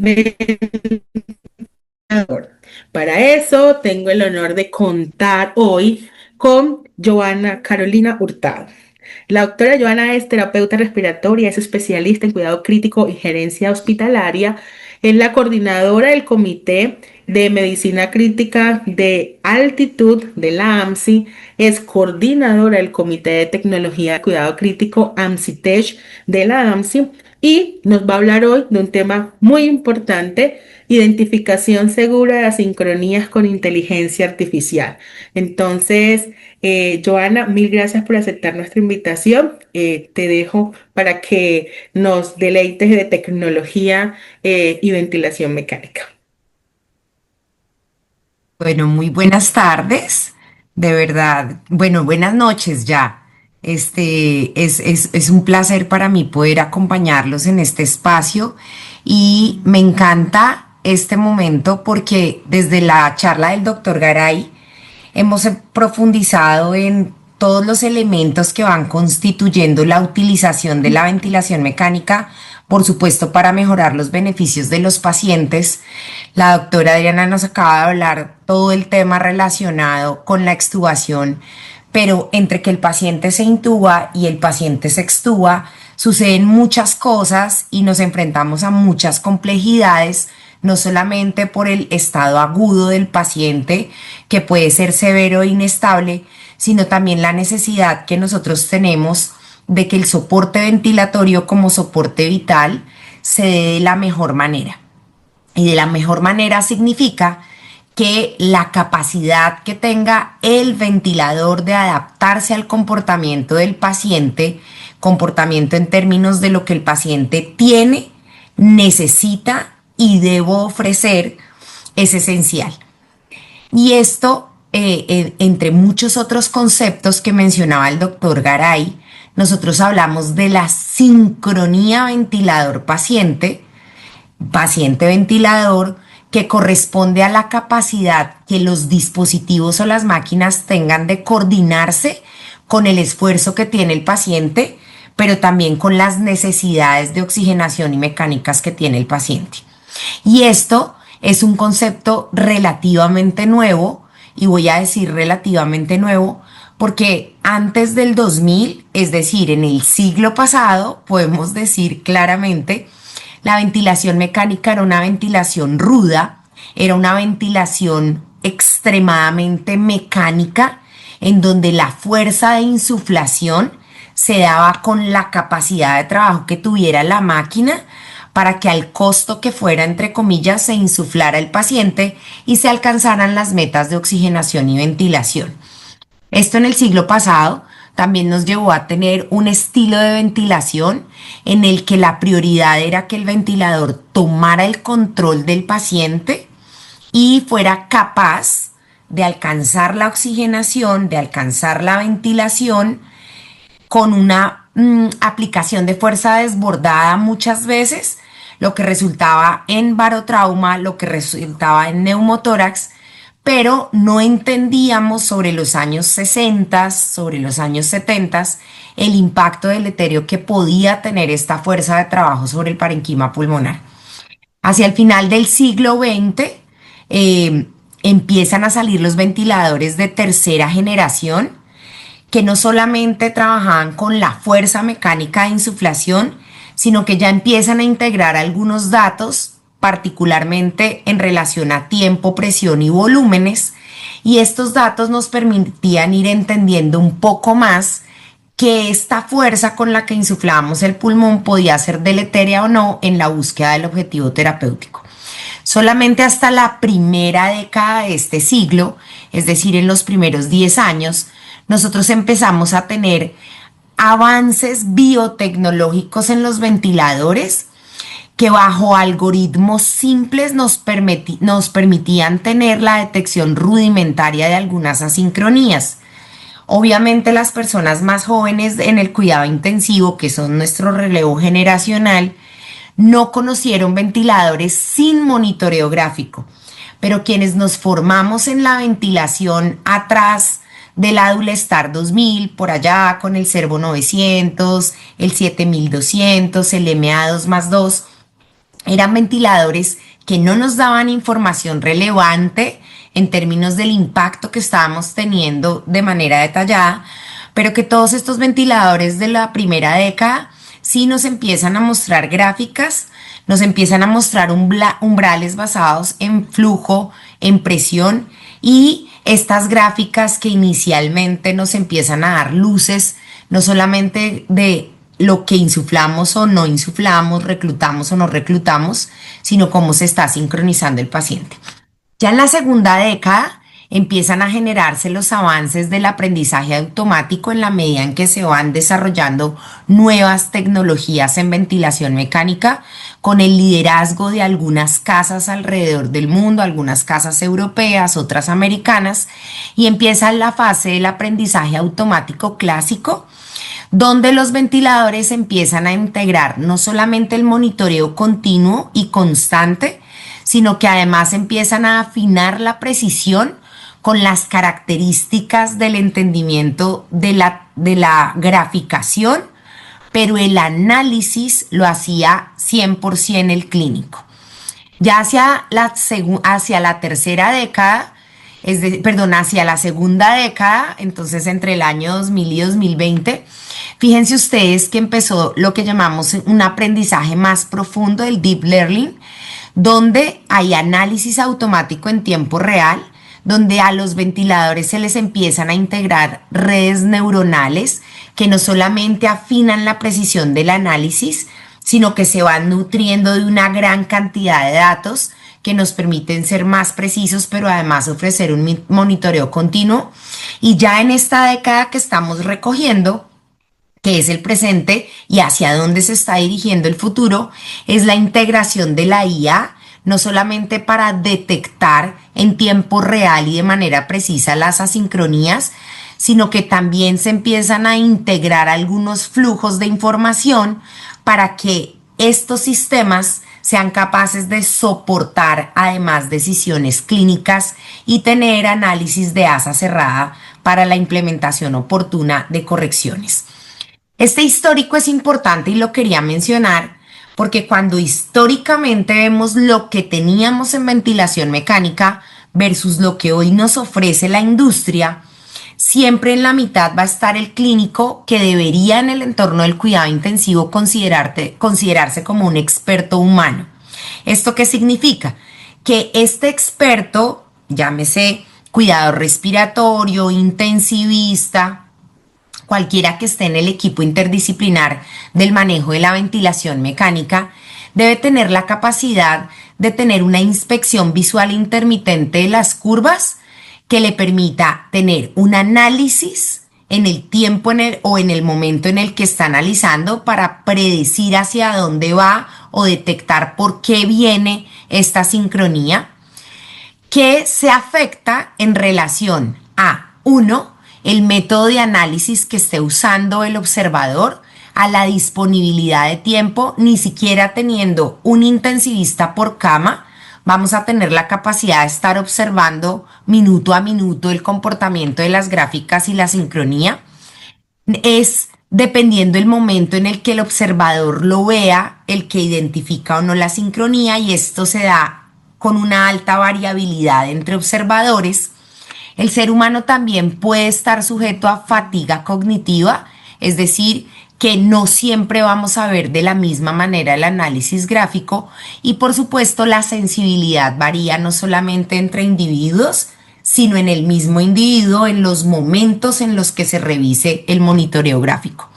ventilador. Para eso tengo el honor de contar hoy con Joana Carolina Hurtado. La doctora Joana es terapeuta respiratoria, es especialista en cuidado crítico y gerencia hospitalaria, es la coordinadora del Comité de Medicina Crítica de Altitud de la AMSI, es coordinadora del Comité de Tecnología de Cuidado Crítico AMSI-TECH de la AMSI y nos va a hablar hoy de un tema muy importante: identificación segura de asincronías con inteligencia artificial. Entonces, Joana, mil gracias por aceptar nuestra invitación. Te dejo para que nos deleites de tecnología y ventilación mecánica. Bueno, muy buenas tardes. De verdad. Bueno, buenas noches ya. Es un placer para mí poder acompañarlos en este espacio y me encanta este momento porque desde la charla del doctor Garay hemos profundizado en todos los elementos que van constituyendo la utilización de la ventilación mecánica, por supuesto, para mejorar los beneficios de los pacientes. La doctora Adriana nos acaba de hablar todo el tema relacionado con la extubación, pero entre que el paciente se intuba y el paciente se extuba, suceden muchas cosas y nos enfrentamos a muchas complejidades, no solamente por el estado agudo del paciente, que puede ser severo e inestable, sino también la necesidad que nosotros tenemos de que el soporte ventilatorio como soporte vital se dé de la mejor manera. Y de la mejor manera significa que la capacidad que tenga el ventilador de adaptarse al comportamiento del paciente, comportamiento en términos de lo que el paciente tiene, necesita y debo ofrecer, es esencial. Y esto, entre muchos otros conceptos que mencionaba el doctor Garay, nosotros hablamos de la sincronía ventilador-paciente, paciente-ventilador, que corresponde a la capacidad que los dispositivos o las máquinas tengan de coordinarse con el esfuerzo que tiene el paciente, pero también con las necesidades de oxigenación y mecánicas que tiene el paciente. Y esto es un concepto relativamente nuevo, y voy a decir relativamente nuevo, porque antes del 2000, es decir, en el siglo pasado, podemos decir claramente, la ventilación mecánica era una ventilación ruda, era una ventilación extremadamente mecánica, en donde la fuerza de insuflación se daba con la capacidad de trabajo que tuviera la máquina para que al costo que fuera, entre comillas, se insuflara el paciente y se alcanzaran las metas de oxigenación y ventilación. Esto en el siglo pasado también nos llevó a tener un estilo de ventilación en el que la prioridad era que el ventilador tomara el control del paciente y fuera capaz de alcanzar la oxigenación, de alcanzar la ventilación con una aplicación de fuerza desbordada muchas veces, lo que resultaba en barotrauma, lo que resultaba en neumotórax, pero no entendíamos sobre los años 60, sobre los años 70, el impacto deleterio que podía tener esta fuerza de trabajo sobre el parenquima pulmonar. Hacia el final del siglo XX empiezan a salir los ventiladores de tercera generación, que no solamente trabajaban con la fuerza mecánica de insuflación, sino que ya empiezan a integrar algunos datos, particularmente en relación a tiempo, presión y volúmenes, y estos datos nos permitían ir entendiendo un poco más que esta fuerza con la que insuflábamos el pulmón podía ser deletérea o no en la búsqueda del objetivo terapéutico. Solamente hasta la primera década de este siglo, es decir, en los primeros 10 años, nosotros empezamos a tener avances biotecnológicos en los ventiladores que bajo algoritmos simples nos permitían tener la detección rudimentaria de algunas asincronías. Obviamente las personas más jóvenes en el cuidado intensivo, que son nuestro relevo generacional, no conocieron ventiladores sin monitoreo gráfico, pero quienes nos formamos en la ventilación atrás de la Dulestar 2000, por allá con el Servo 900, el 7200, el MA2+2, eran ventiladores que no nos daban información relevante en términos del impacto que estábamos teniendo de manera detallada, pero que todos estos ventiladores de la primera década sí nos empiezan a mostrar gráficas, nos empiezan a mostrar umbrales basados en flujo, en presión, y estas gráficas que inicialmente nos empiezan a dar luces, no solamente de lo que insuflamos o no insuflamos, reclutamos o no reclutamos, sino cómo se está sincronizando el paciente. Ya en la segunda década empiezan a generarse los avances del aprendizaje automático en la medida en que se van desarrollando nuevas tecnologías en ventilación mecánica, con el liderazgo de algunas casas alrededor del mundo, algunas casas europeas, otras americanas, y empieza la fase del aprendizaje automático clásico, donde los ventiladores empiezan a integrar no solamente el monitoreo continuo y constante, sino que además empiezan a afinar la precisión con las características del entendimiento de la graficación, pero el análisis lo hacía 100% el clínico. Ya hacia la tercera década, hacia la segunda década, entonces entre el año 2000 y 2020, fíjense ustedes que empezó lo que llamamos un aprendizaje más profundo, el deep learning, donde hay análisis automático en tiempo real, donde a los ventiladores se les empiezan a integrar redes neuronales que no solamente afinan la precisión del análisis, sino que se van nutriendo de una gran cantidad de datos que nos permiten ser más precisos, pero además ofrecer un monitoreo continuo. Y ya en esta década que estamos recogiendo, que es el presente y hacia dónde se está dirigiendo el futuro, es la integración de la IA, no solamente para detectar en tiempo real y de manera precisa las asincronías, sino que también se empiezan a integrar algunos flujos de información para que estos sistemas sean capaces de soportar además decisiones clínicas y tener análisis de asa cerrada para la implementación oportuna de correcciones. Este histórico es importante y lo quería mencionar porque cuando históricamente vemos lo que teníamos en ventilación mecánica versus lo que hoy nos ofrece la industria, siempre en la mitad va a estar el clínico que debería en el entorno del cuidado intensivo considerarse como un experto humano. ¿Esto qué significa? Que este experto, llámese cuidador respiratorio, intensivista, cualquiera que esté en el equipo interdisciplinar del manejo de la ventilación mecánica, debe tener la capacidad de tener una inspección visual intermitente de las curvas que le permita tener un análisis en el tiempo o en el momento en el que está analizando para predecir hacia dónde va o detectar por qué viene esta sincronía, que se afecta en relación a, uno, el método de análisis que esté usando el observador, a la disponibilidad de tiempo, ni siquiera teniendo un intensivista por cama, vamos a tener la capacidad de estar observando minuto a minuto el comportamiento de las gráficas y la sincronía. Es dependiendo el momento en el que el observador lo vea, el que identifica o no la sincronía, y esto se da con una alta variabilidad entre observadores. El ser humano también puede estar sujeto a fatiga cognitiva, es decir, que no siempre vamos a ver de la misma manera el análisis gráfico, y por supuesto la sensibilidad varía no solamente entre individuos, sino en el mismo individuo en los momentos en los que se revise el monitoreo gráfico.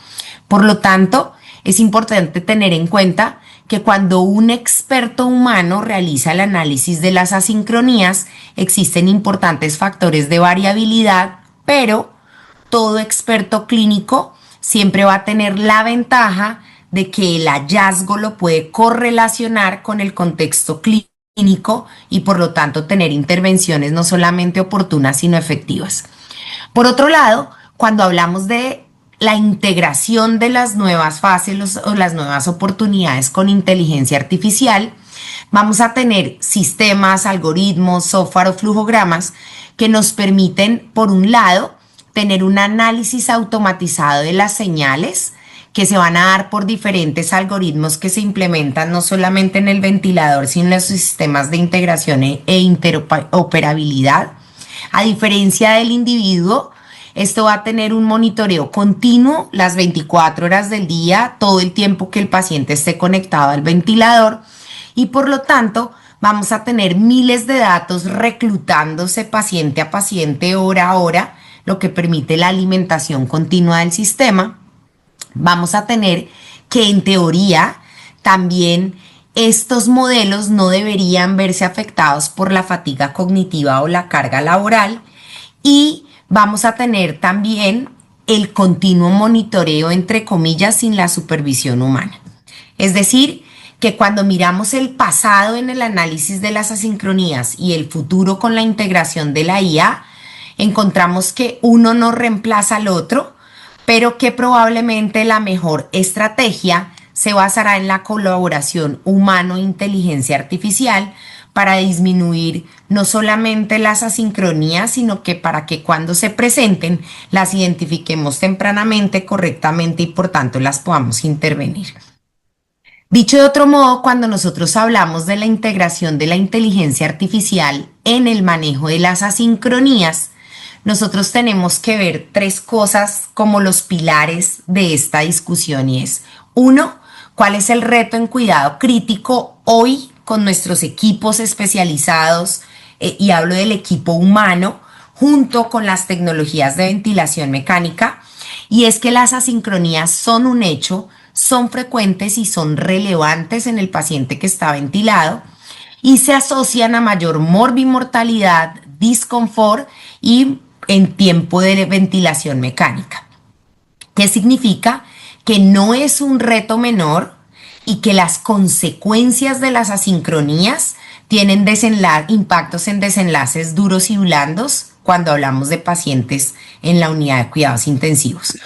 Por lo tanto, es importante tener en cuenta que cuando un experto humano realiza el análisis de las asincronías, existen importantes factores de variabilidad, pero todo experto clínico siempre va a tener la ventaja de que el hallazgo lo puede correlacionar con el contexto clínico y por lo tanto tener intervenciones no solamente oportunas sino efectivas. Por otro lado, cuando hablamos de la integración de las nuevas fases o las nuevas oportunidades con inteligencia artificial, vamos a tener sistemas, algoritmos, software o flujogramas que nos permiten, por un lado, tener un análisis automatizado de las señales que se van a dar por diferentes algoritmos que se implementan no solamente en el ventilador, sino en los sistemas de integración e interoperabilidad. A diferencia del individuo, esto va a tener un monitoreo continuo las 24 horas del día, todo el tiempo que el paciente esté conectado al ventilador, y por lo tanto vamos a tener miles de datos reclutándose paciente a paciente, hora a hora, lo que permite la alimentación continua del sistema. Vamos a tener que en teoría también estos modelos no deberían verse afectados por la fatiga cognitiva o la carga laboral, y vamos a tener también el continuo monitoreo, entre comillas, sin la supervisión humana. Es decir, que cuando miramos el pasado en el análisis de las asincronías y el futuro con la integración de la IA, encontramos que uno no reemplaza al otro, pero que probablemente la mejor estrategia se basará en la colaboración humano-inteligencia artificial para disminuir no solamente las asincronías, sino que para que cuando se presenten las identifiquemos tempranamente, correctamente y por tanto las podamos intervenir. Dicho de otro modo, cuando nosotros hablamos de la integración de la inteligencia artificial en el manejo de las asincronías, nosotros tenemos que ver tres cosas como los pilares de esta discusión, y es: uno, ¿cuál es el reto en cuidado crítico hoy con nuestros equipos especializados? Y hablo del equipo humano junto con las tecnologías de ventilación mecánica. Y es que las asincronías son un hecho, son frecuentes y son relevantes en el paciente que está ventilado y se asocian a mayor morbimortalidad, disconfort y en tiempo de ventilación mecánica. ¿Qué significa? Que no es un reto menor y que las consecuencias de las asincronías tienen impactos en desenlaces duros y blandos cuando hablamos de pacientes en la unidad de cuidados intensivos.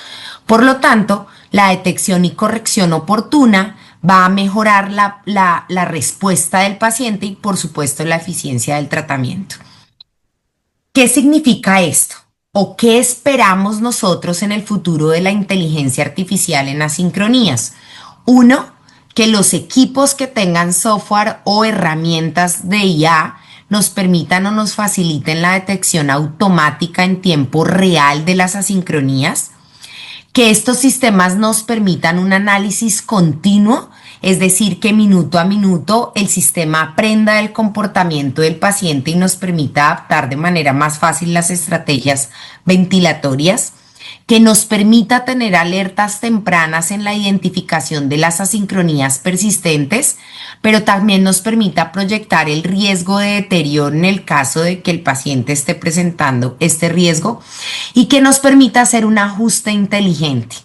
Por lo tanto, la detección y corrección oportuna va a mejorar la respuesta del paciente y, por supuesto, la eficiencia del tratamiento. ¿Qué significa esto? ¿O qué esperamos nosotros en el futuro de la inteligencia artificial en asincronías? Uno, que los equipos que tengan software o herramientas de IA nos permitan o nos faciliten la detección automática en tiempo real de las asincronías, que estos sistemas nos permitan un análisis continuo, es decir, que minuto a minuto el sistema aprenda del comportamiento del paciente y nos permita adaptar de manera más fácil las estrategias ventilatorias, que nos permita tener alertas tempranas en la identificación de las asincronías persistentes, pero también nos permita proyectar el riesgo de deterioro en el caso de que el paciente esté presentando este riesgo, y que nos permita hacer un ajuste inteligente.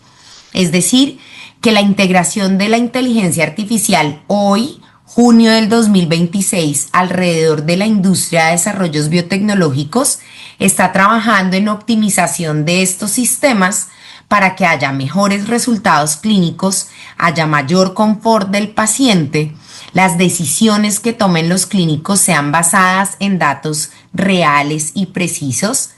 Es decir, que la integración de la inteligencia artificial hoy, junio del 2026, alrededor de la industria de desarrollos biotecnológicos, está trabajando en optimización de estos sistemas para que haya mejores resultados clínicos, haya mayor confort del paciente, las decisiones que tomen los clínicos sean basadas en datos reales y precisos.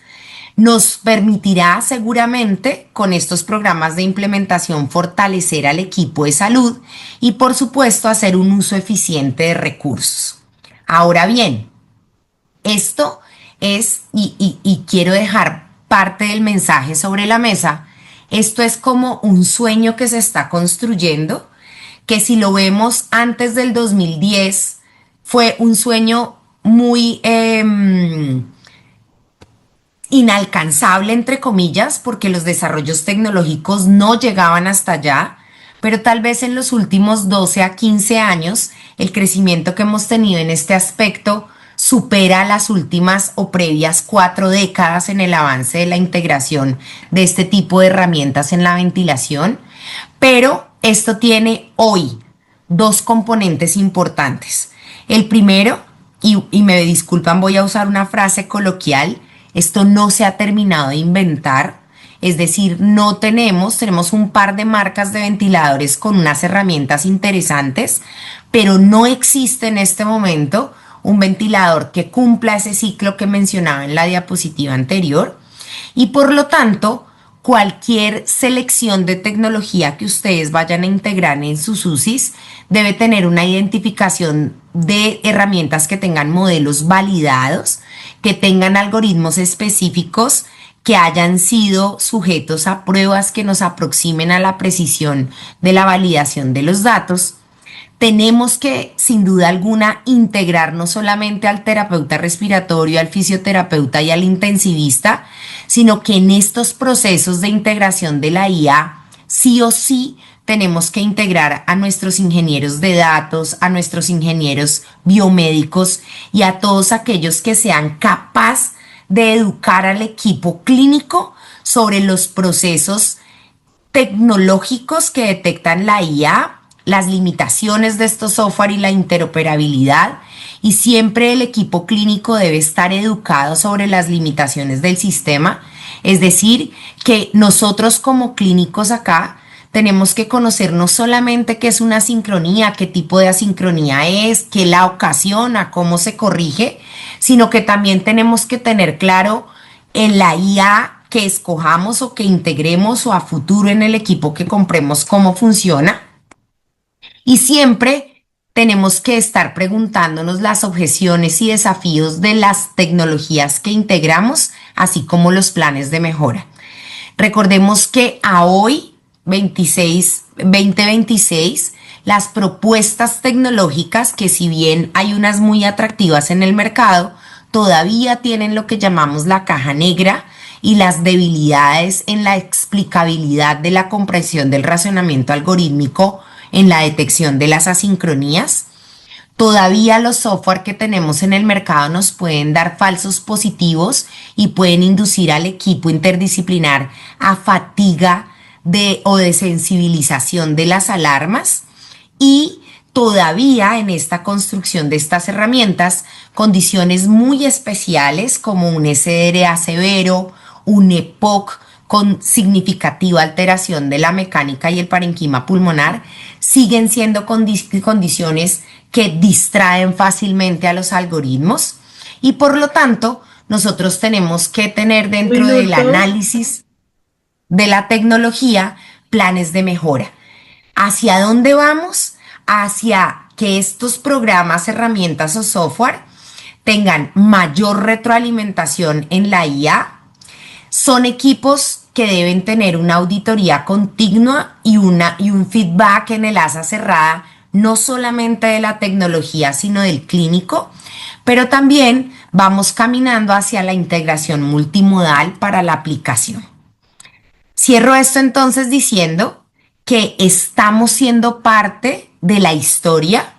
Nos permitirá seguramente con estos programas de implementación fortalecer al equipo de salud y, por supuesto, hacer un uso eficiente de recursos. Ahora bien, esto es, y quiero dejar parte del mensaje sobre la mesa, esto es como un sueño que se está construyendo, que si lo vemos antes del 2010 fue un sueño muy inalcanzable, entre comillas, porque los desarrollos tecnológicos no llegaban hasta allá, pero tal vez en los últimos 12 a 15 años el crecimiento que hemos tenido en este aspecto supera las últimas o previas 4 décadas en el avance de la integración de este tipo de herramientas en la ventilación, pero esto tiene hoy dos componentes importantes. El primero, y me disculpan, voy a usar una frase coloquial, esto no se ha terminado de inventar, es decir, tenemos un par de marcas de ventiladores con unas herramientas interesantes, pero no existe en este momento un ventilador que cumpla ese ciclo que mencionaba en la diapositiva anterior, y por lo tanto, cualquier selección de tecnología que ustedes vayan a integrar en sus UCIs debe tener una identificación de herramientas que tengan modelos validados, que tengan algoritmos específicos, que hayan sido sujetos a pruebas que nos aproximen a la precisión de la validación de los datos. Tenemos que, sin duda alguna, integrar no solamente al terapeuta respiratorio, al fisioterapeuta y al intensivista, sino que en estos procesos de integración de la IA, sí o sí, tenemos que integrar a nuestros ingenieros de datos, a nuestros ingenieros biomédicos y a todos aquellos que sean capaces de educar al equipo clínico sobre los procesos tecnológicos que detectan la IA, las limitaciones de estos software y la interoperabilidad. Y siempre el equipo clínico debe estar educado sobre las limitaciones del sistema. Es decir, que nosotros como clínicos acá tenemos que conocer no solamente qué es una asincronía, qué tipo de asincronía es, qué la ocasiona, cómo se corrige, sino que también tenemos que tener claro en la IA que escojamos o que integremos o a futuro en el equipo que compremos cómo funciona. Y siempre tenemos que estar preguntándonos las objeciones y desafíos de las tecnologías que integramos, así como los planes de mejora. Recordemos que a hoy, 2026, las propuestas tecnológicas, que si bien hay unas muy atractivas en el mercado, todavía tienen lo que llamamos la caja negra y las debilidades en la explicabilidad de la comprensión del razonamiento algorítmico en la detección de las asincronías. Todavía los software que tenemos en el mercado nos pueden dar falsos positivos y pueden inducir al equipo interdisciplinar a fatiga o de sensibilización de las alarmas. Y todavía en esta construcción de estas herramientas, condiciones muy especiales como un SDRA severo, un EPOC con significativa alteración de la mecánica y el parenquima pulmonar, siguen siendo condiciones que distraen fácilmente a los algoritmos y por lo tanto nosotros tenemos que tener dentro del análisis de la tecnología planes de mejora. ¿Hacia dónde vamos? Hacia que estos programas, herramientas o software tengan mayor retroalimentación en la IA. Son equipos que deben tener una auditoría continua y un feedback en el asa cerrada, no solamente de la tecnología, sino del clínico, pero también vamos caminando hacia la integración multimodal para la aplicación. Cierro esto entonces diciendo que estamos siendo parte de la historia,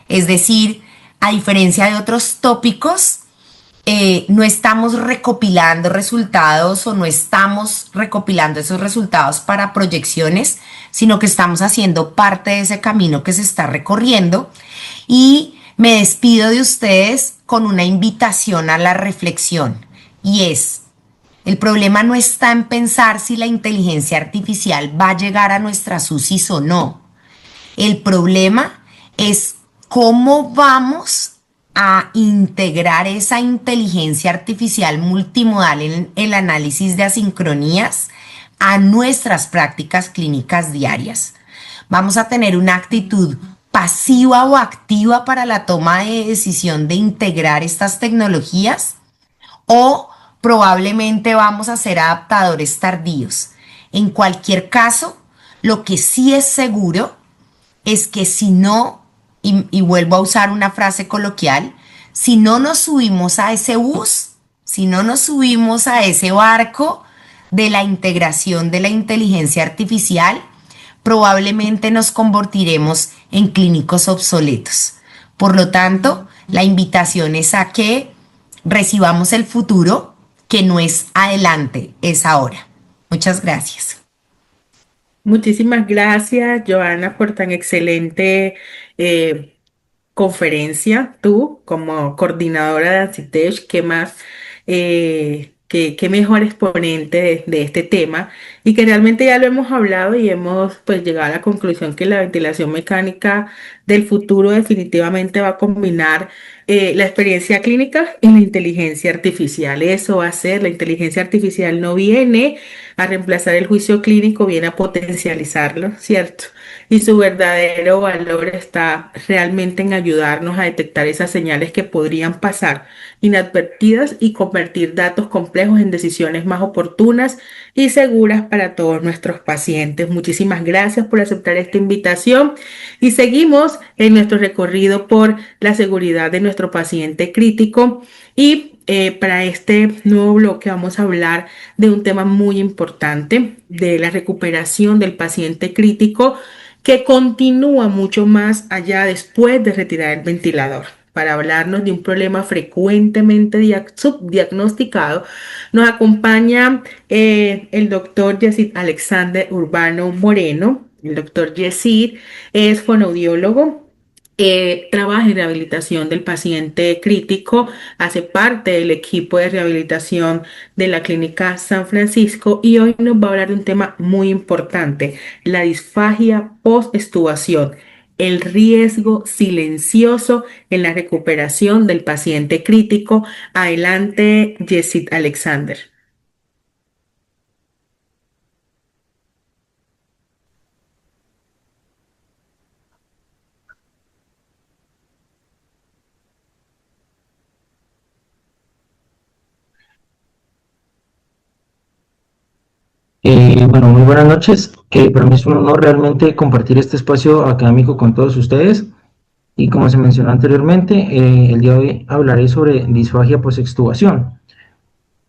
es decir, a diferencia de otros tópicos, no estamos recopilando resultados o no estamos recopilando esos resultados para proyecciones, sino que estamos haciendo parte de ese camino que se está recorriendo. Y me despido de ustedes con una invitación a la reflexión y es: el problema no está en pensar si la inteligencia artificial va a llegar a nuestras UCIs o no. El problema es cómo vamos a integrar esa inteligencia artificial multimodal en el análisis de asincronías a nuestras prácticas clínicas diarias. Vamos a tener una actitud pasiva o activa para la toma de decisión de integrar estas tecnologías, o probablemente vamos a ser adaptadores tardíos. En cualquier caso, lo que sí es seguro es que si no, y vuelvo a usar una frase coloquial, si no nos subimos a ese bus, si no nos subimos a ese barco de la integración de la inteligencia artificial, probablemente nos convertiremos en clínicos obsoletos. Por lo tanto, la invitación es a que recibamos el futuro, que no es adelante, es ahora. Muchas gracias. Muchísimas gracias, Joana, por tan excelente conferencia. Tú, como coordinadora de Ansitech, qué más, qué mejor exponente de este tema, y que realmente ya lo hemos hablado y hemos pues llegado a la conclusión que la ventilación mecánica del futuro definitivamente va a combinar la experiencia clínica y la inteligencia artificial. Eso va a ser, la inteligencia artificial no viene a reemplazar el juicio clínico, viene a potencializarlo, ¿cierto? Y su verdadero valor está realmente en ayudarnos a detectar esas señales que podrían pasar inadvertidas y convertir datos complejos en decisiones más oportunas y seguras para todos nuestros pacientes. Muchísimas gracias por aceptar esta invitación y seguimos en nuestro recorrido por la seguridad de nuestro paciente crítico y para este nuevo bloque vamos a hablar de un tema muy importante, de la recuperación del paciente crítico que continúa mucho más allá después de retirar el ventilador. Para hablarnos de un problema frecuentemente subdiagnosticado, nos acompaña el doctor Yesid Alexander Urbano Moreno. El doctor Yesid es fonoaudiólogo, trabaja en rehabilitación del paciente crítico, hace parte del equipo de rehabilitación de la Clínica San Francisco y hoy nos va a hablar de un tema muy importante, la disfagia post-extubación, el riesgo silencioso en la recuperación del paciente crítico. Adelante, Yesid Alexander. Bueno, muy buenas noches. Para mí es un honor realmente compartir este espacio académico con todos ustedes. Y como se mencionó anteriormente, el día de hoy hablaré sobre disfagia post-extubación.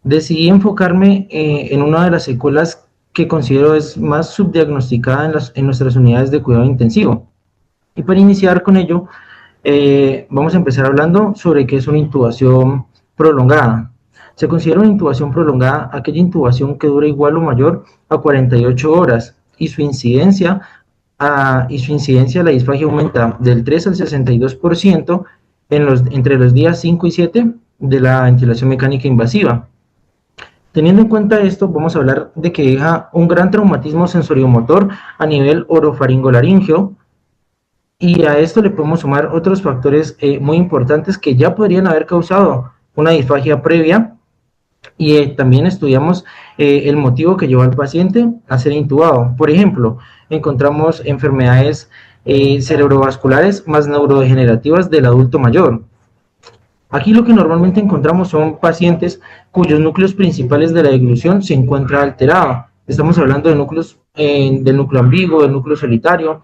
Decidí enfocarme en una de las secuelas que considero es más subdiagnosticada en nuestras unidades de cuidado intensivo. Y para iniciar con ello, vamos a empezar hablando sobre qué es una intubación prolongada. Se considera una intubación prolongada aquella intubación que dura igual o mayor a 48 horas y su incidencia a la disfagia aumenta del 3 al 62% entre los días 5 y 7 de la ventilación mecánica invasiva. Teniendo en cuenta esto, vamos a hablar de que deja un gran traumatismo sensoriomotor a nivel orofaringolaríngeo, y a esto le podemos sumar otros factores muy importantes que ya podrían haber causado una disfagia previa, y también estudiamos el motivo que llevó al paciente a ser intubado. Por ejemplo, encontramos enfermedades cerebrovasculares más neurodegenerativas del adulto mayor. Aquí lo que normalmente encontramos son pacientes cuyos núcleos principales de la deglución se encuentra alterado. Estamos hablando de núcleos del núcleo ambiguo, del núcleo solitario,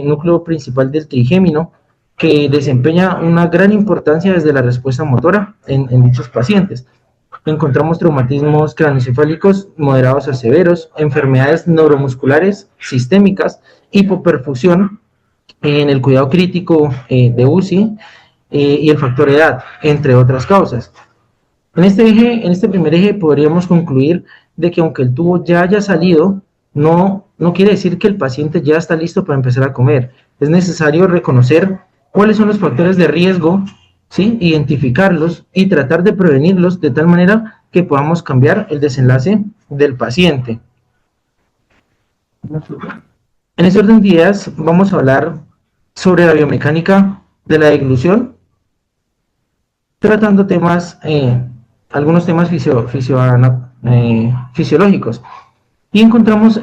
núcleo principal del trigémino, que desempeña una gran importancia desde la respuesta motora en dichos pacientes. Encontramos traumatismos craneoencefálicos moderados a severos, enfermedades neuromusculares sistémicas, hipoperfusión en el cuidado crítico de UCI, y el factor edad, entre otras causas. En este primer eje podríamos concluir de que aunque el tubo ya haya salido, no quiere decir que el paciente ya está listo para empezar a comer. Es necesario reconocer cuáles son los factores de riesgo, ¿sí? Identificarlos y tratar de prevenirlos de tal manera que podamos cambiar el desenlace del paciente. En este orden de ideas vamos a hablar sobre la biomecánica de la deglución, tratando algunos temas fisiológicos. Y encontramos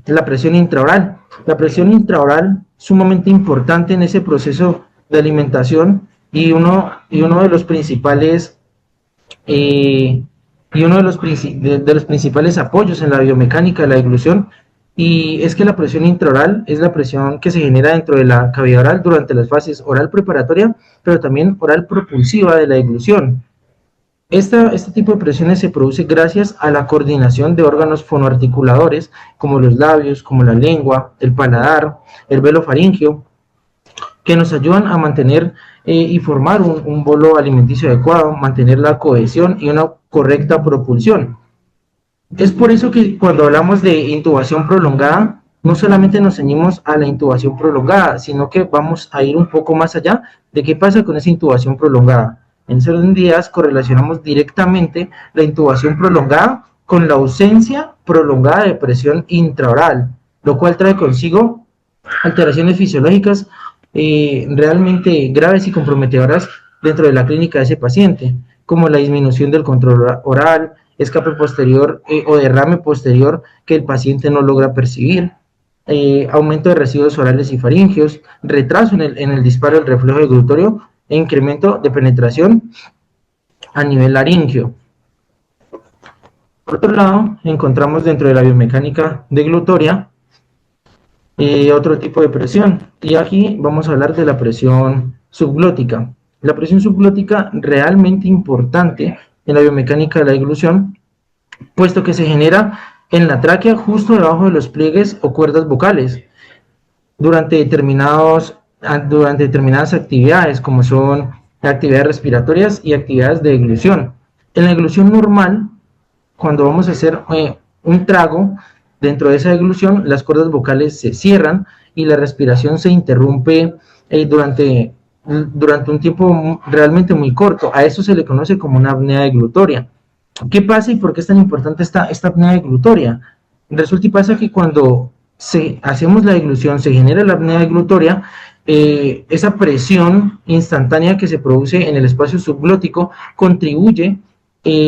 la presión intraoral. La presión intraoral sumamente importante en ese proceso de alimentación y uno de los principales apoyos en la biomecánica de la deglución, y es que la presión intraoral es la presión que se genera dentro de la cavidad oral durante las fases oral preparatoria, pero también oral propulsiva de la deglución. Este tipo de presiones se produce gracias a la coordinación de órganos fonoarticuladores como los labios, como la lengua, el paladar, el velo faríngeo, que nos ayudan a mantener y formar un bolo alimenticio adecuado, mantener la cohesión y una correcta propulsión. Es por eso que cuando hablamos de intubación prolongada, no solamente nos ceñimos a la intubación prolongada, sino que vamos a ir un poco más allá de qué pasa con esa intubación prolongada. En ese orden de ideas correlacionamos directamente la intubación prolongada con la ausencia prolongada de presión intraoral, lo cual trae consigo alteraciones fisiológicas realmente graves y comprometedoras dentro de la clínica de ese paciente, como la disminución del control oral, escape posterior o derrame posterior que el paciente no logra percibir, aumento de residuos orales y faringeos, retraso en el disparo del reflejo deglutorio e incremento de penetración a nivel laríngeo. Por otro lado, encontramos dentro de la biomecánica deglutoria otro tipo de presión, y aquí vamos a hablar de la presión subglótica. La presión subglótica realmente importante en la biomecánica de la deglución, puesto que se genera en la tráquea justo debajo de los pliegues o cuerdas vocales durante determinadas actividades, como son actividades respiratorias y actividades de deglución. En la deglución normal, cuando vamos a hacer un trago, dentro de esa deglución las cuerdas vocales se cierran y la respiración se interrumpe durante un tiempo realmente muy corto. A eso se le conoce como una apnea deglutoria. ¿Qué pasa y por qué es tan importante esta apnea deglutoria? Resulta y pasa que cuando hacemos la deglución, se genera la apnea deglutoria, esa presión instantánea que se produce en el espacio subglótico contribuye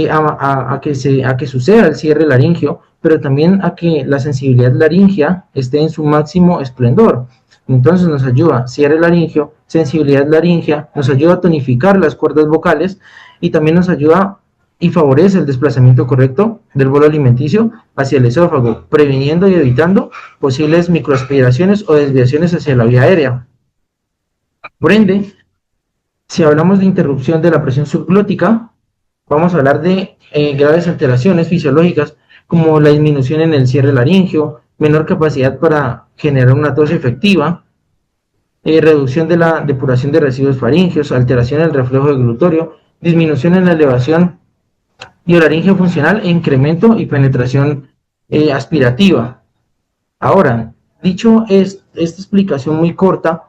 a que suceda el cierre laringio, pero también a que la sensibilidad laringea esté en su máximo esplendor. Entonces nos ayuda cierre laringio, sensibilidad laringea, nos ayuda a tonificar las cuerdas vocales y también nos ayuda y favorece el desplazamiento correcto del bolo alimenticio hacia el esófago, previniendo y evitando posibles microaspiraciones o desviaciones hacia la vía aérea. Por ende, si hablamos de interrupción de la presión subglótica, vamos a hablar de graves alteraciones fisiológicas como la disminución en el cierre laringio, menor capacidad para generar una tos efectiva, reducción de la depuración de residuos faringeos, alteración en el reflejo deglutorio, disminución en la elevación biolaringeo funcional e incremento y penetración aspirativa. Ahora, dicho esta explicación muy corta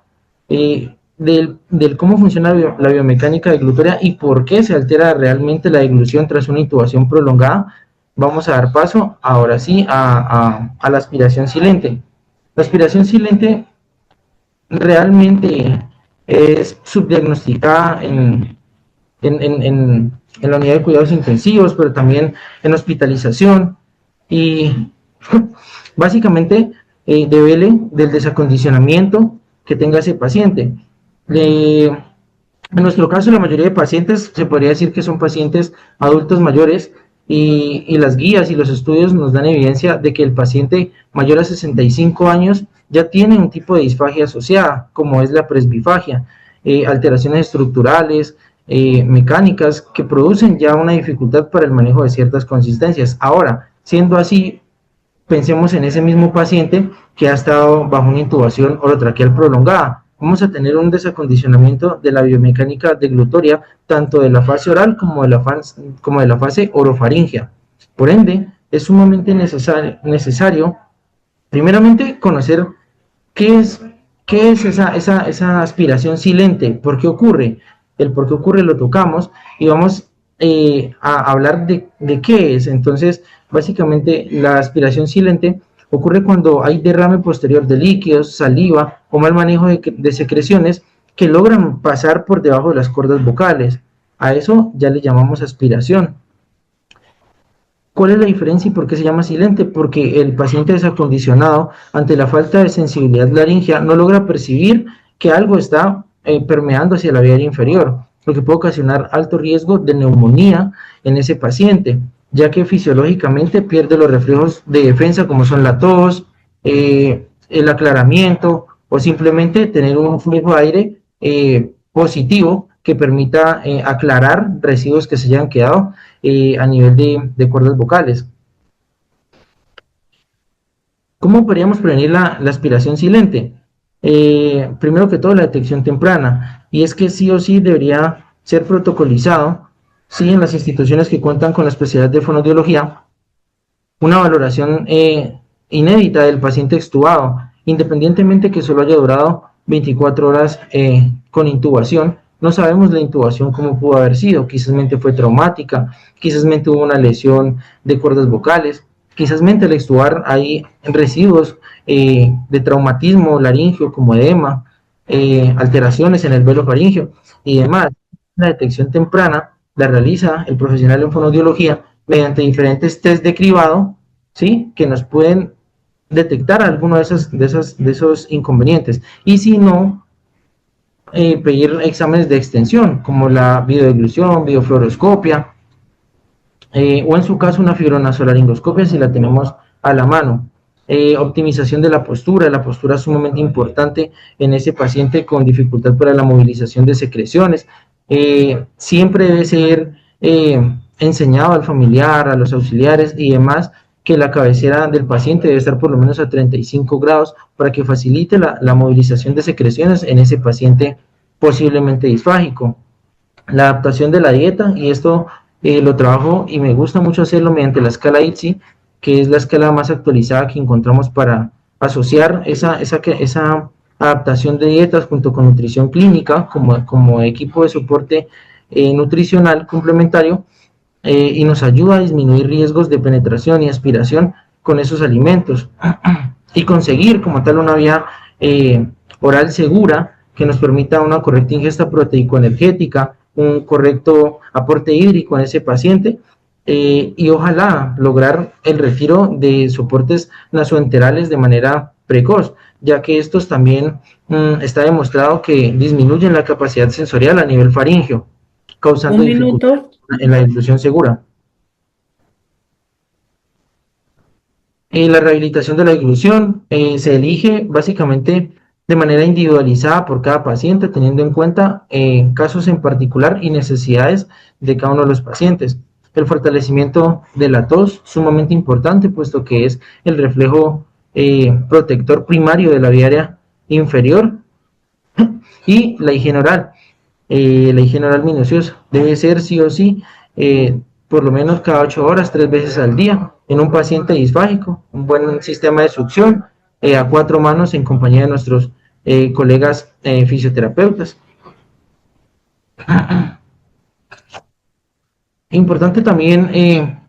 del cómo funciona la biomecánica deglutoria y por qué se altera realmente la deglución tras una intubación prolongada, vamos a dar paso ahora sí a la aspiración silente. La aspiración silente realmente es subdiagnosticada en la unidad de cuidados intensivos, pero también en hospitalización y básicamente debele del desacondicionamiento que tenga ese paciente. En nuestro caso, la mayoría de pacientes se podría decir que son pacientes adultos mayores y las guías y los estudios nos dan evidencia de que el paciente mayor a 65 años ya tiene un tipo de disfagia asociada, como es la presbifagia, alteraciones estructurales, mecánicas que producen ya una dificultad para el manejo de ciertas consistencias. Ahora, siendo así, pensemos en ese mismo paciente que ha estado bajo una intubación orotraqueal prolongada. Vamos a tener un desacondicionamiento de la biomecánica deglutoria, tanto de la fase oral como de la fase orofaringea. Por ende, es sumamente necesario primeramente, conocer qué es esa aspiración silente, por qué ocurre. El por qué ocurre lo tocamos y vamos a hablar de qué es. Entonces, básicamente, la aspiración silente ocurre cuando hay derrame posterior de líquidos, saliva o mal manejo de secreciones que logran pasar por debajo de las cuerdas vocales. A eso ya le llamamos aspiración. ¿Cuál es la diferencia y por qué se llama silente? Porque el paciente desacondicionado, ante la falta de sensibilidad laringea, no logra percibir que algo está permeando hacia la vía aérea inferior, lo que puede ocasionar alto riesgo de neumonía en ese paciente, ya que fisiológicamente pierde los reflejos de defensa como son la tos, el aclaramiento o simplemente tener un flujo de aire positivo que permita aclarar residuos que se hayan quedado a nivel de cuerdas vocales. ¿Cómo podríamos prevenir la aspiración silente? Primero que todo, la detección temprana, y es que sí o sí debería ser protocolizado, sí, en las instituciones que cuentan con la especialidad de fonoaudiología, una valoración inédita del paciente extubado, independientemente que solo haya durado 24 horas con intubación. No sabemos la intubación cómo pudo haber sido, quizás fue traumática, quizás hubo una lesión de cuerdas vocales, quizás al extubar hay residuos de traumatismo laringio como edema, alteraciones en el velo faríngeo y demás. La detección temprana la realiza el profesional en fonoaudiología mediante diferentes test de cribado, ¿sí?, que nos pueden detectar alguno de esos inconvenientes, y si no, pedir exámenes de extensión como la videodeglución, videofluoroscopia, o en su caso una fibronasolaringoscopia si la tenemos a la mano. Optimización de la postura es sumamente importante en ese paciente con dificultad para la movilización de secreciones, siempre debe ser enseñado al familiar, a los auxiliares y demás, que la cabecera del paciente debe estar por lo menos a 35 grados para que facilite la movilización de secreciones en ese paciente posiblemente disfágico. La adaptación de la dieta, y esto lo trabajo y me gusta mucho hacerlo mediante la escala ITSI, que es la escala más actualizada que encontramos para asociar esa adaptación de dietas junto con nutrición clínica como equipo de soporte nutricional complementario, y nos ayuda a disminuir riesgos de penetración y aspiración con esos alimentos y conseguir como tal una vía oral segura que nos permita una correcta ingesta proteico-energética, un correcto aporte hídrico en ese paciente, y ojalá lograr el retiro de soportes nasoenterales de manera precoz, ya que estos también está demostrado que disminuyen la capacidad sensorial a nivel faríngeo, causando Un dificultad minuto. en la deglución segura. La rehabilitación de la deglución se elige básicamente de manera individualizada por cada paciente, teniendo en cuenta casos en particular y necesidades de cada uno de los pacientes. El fortalecimiento de la tos, sumamente importante, puesto que es el reflejo protector primario de la vía aérea inferior. Y la higiene oral. La higiene oral minuciosa debe ser sí o sí por lo menos cada 8 horas, 3 veces al día, en un paciente disfágico, un buen sistema de succión a 4 manos en compañía de nuestros colegas fisioterapeutas. Importante también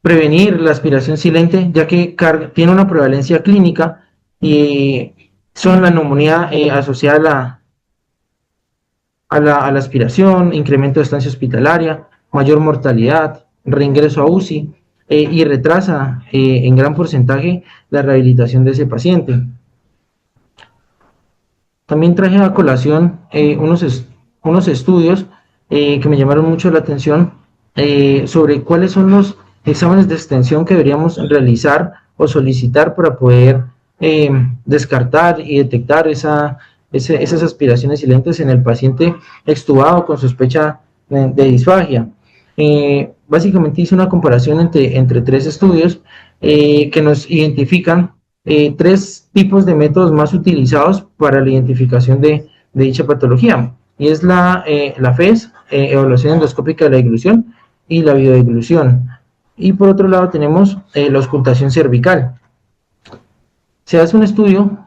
prevenir la aspiración silente, ya que tiene una prevalencia clínica y son la neumonía asociada a la aspiración, incremento de estancia hospitalaria, mayor mortalidad, reingreso a UCI, y retrasa en gran porcentaje la rehabilitación de ese paciente. También traje a colación unos estudios que me llamaron mucho la atención sobre cuáles son los exámenes de extensión que deberíamos realizar o solicitar para poder descartar y detectar esas aspiraciones silentes en el paciente extubado con sospecha de disfagia. Básicamente hice una comparación entre 3 estudios que nos identifican 3 tipos de métodos más utilizados para la identificación de dicha patología, y es la FES, evaluación endoscópica de la deglución, y la biodeglución. Y por otro lado tenemos la auscultación cervical. Se hace un estudio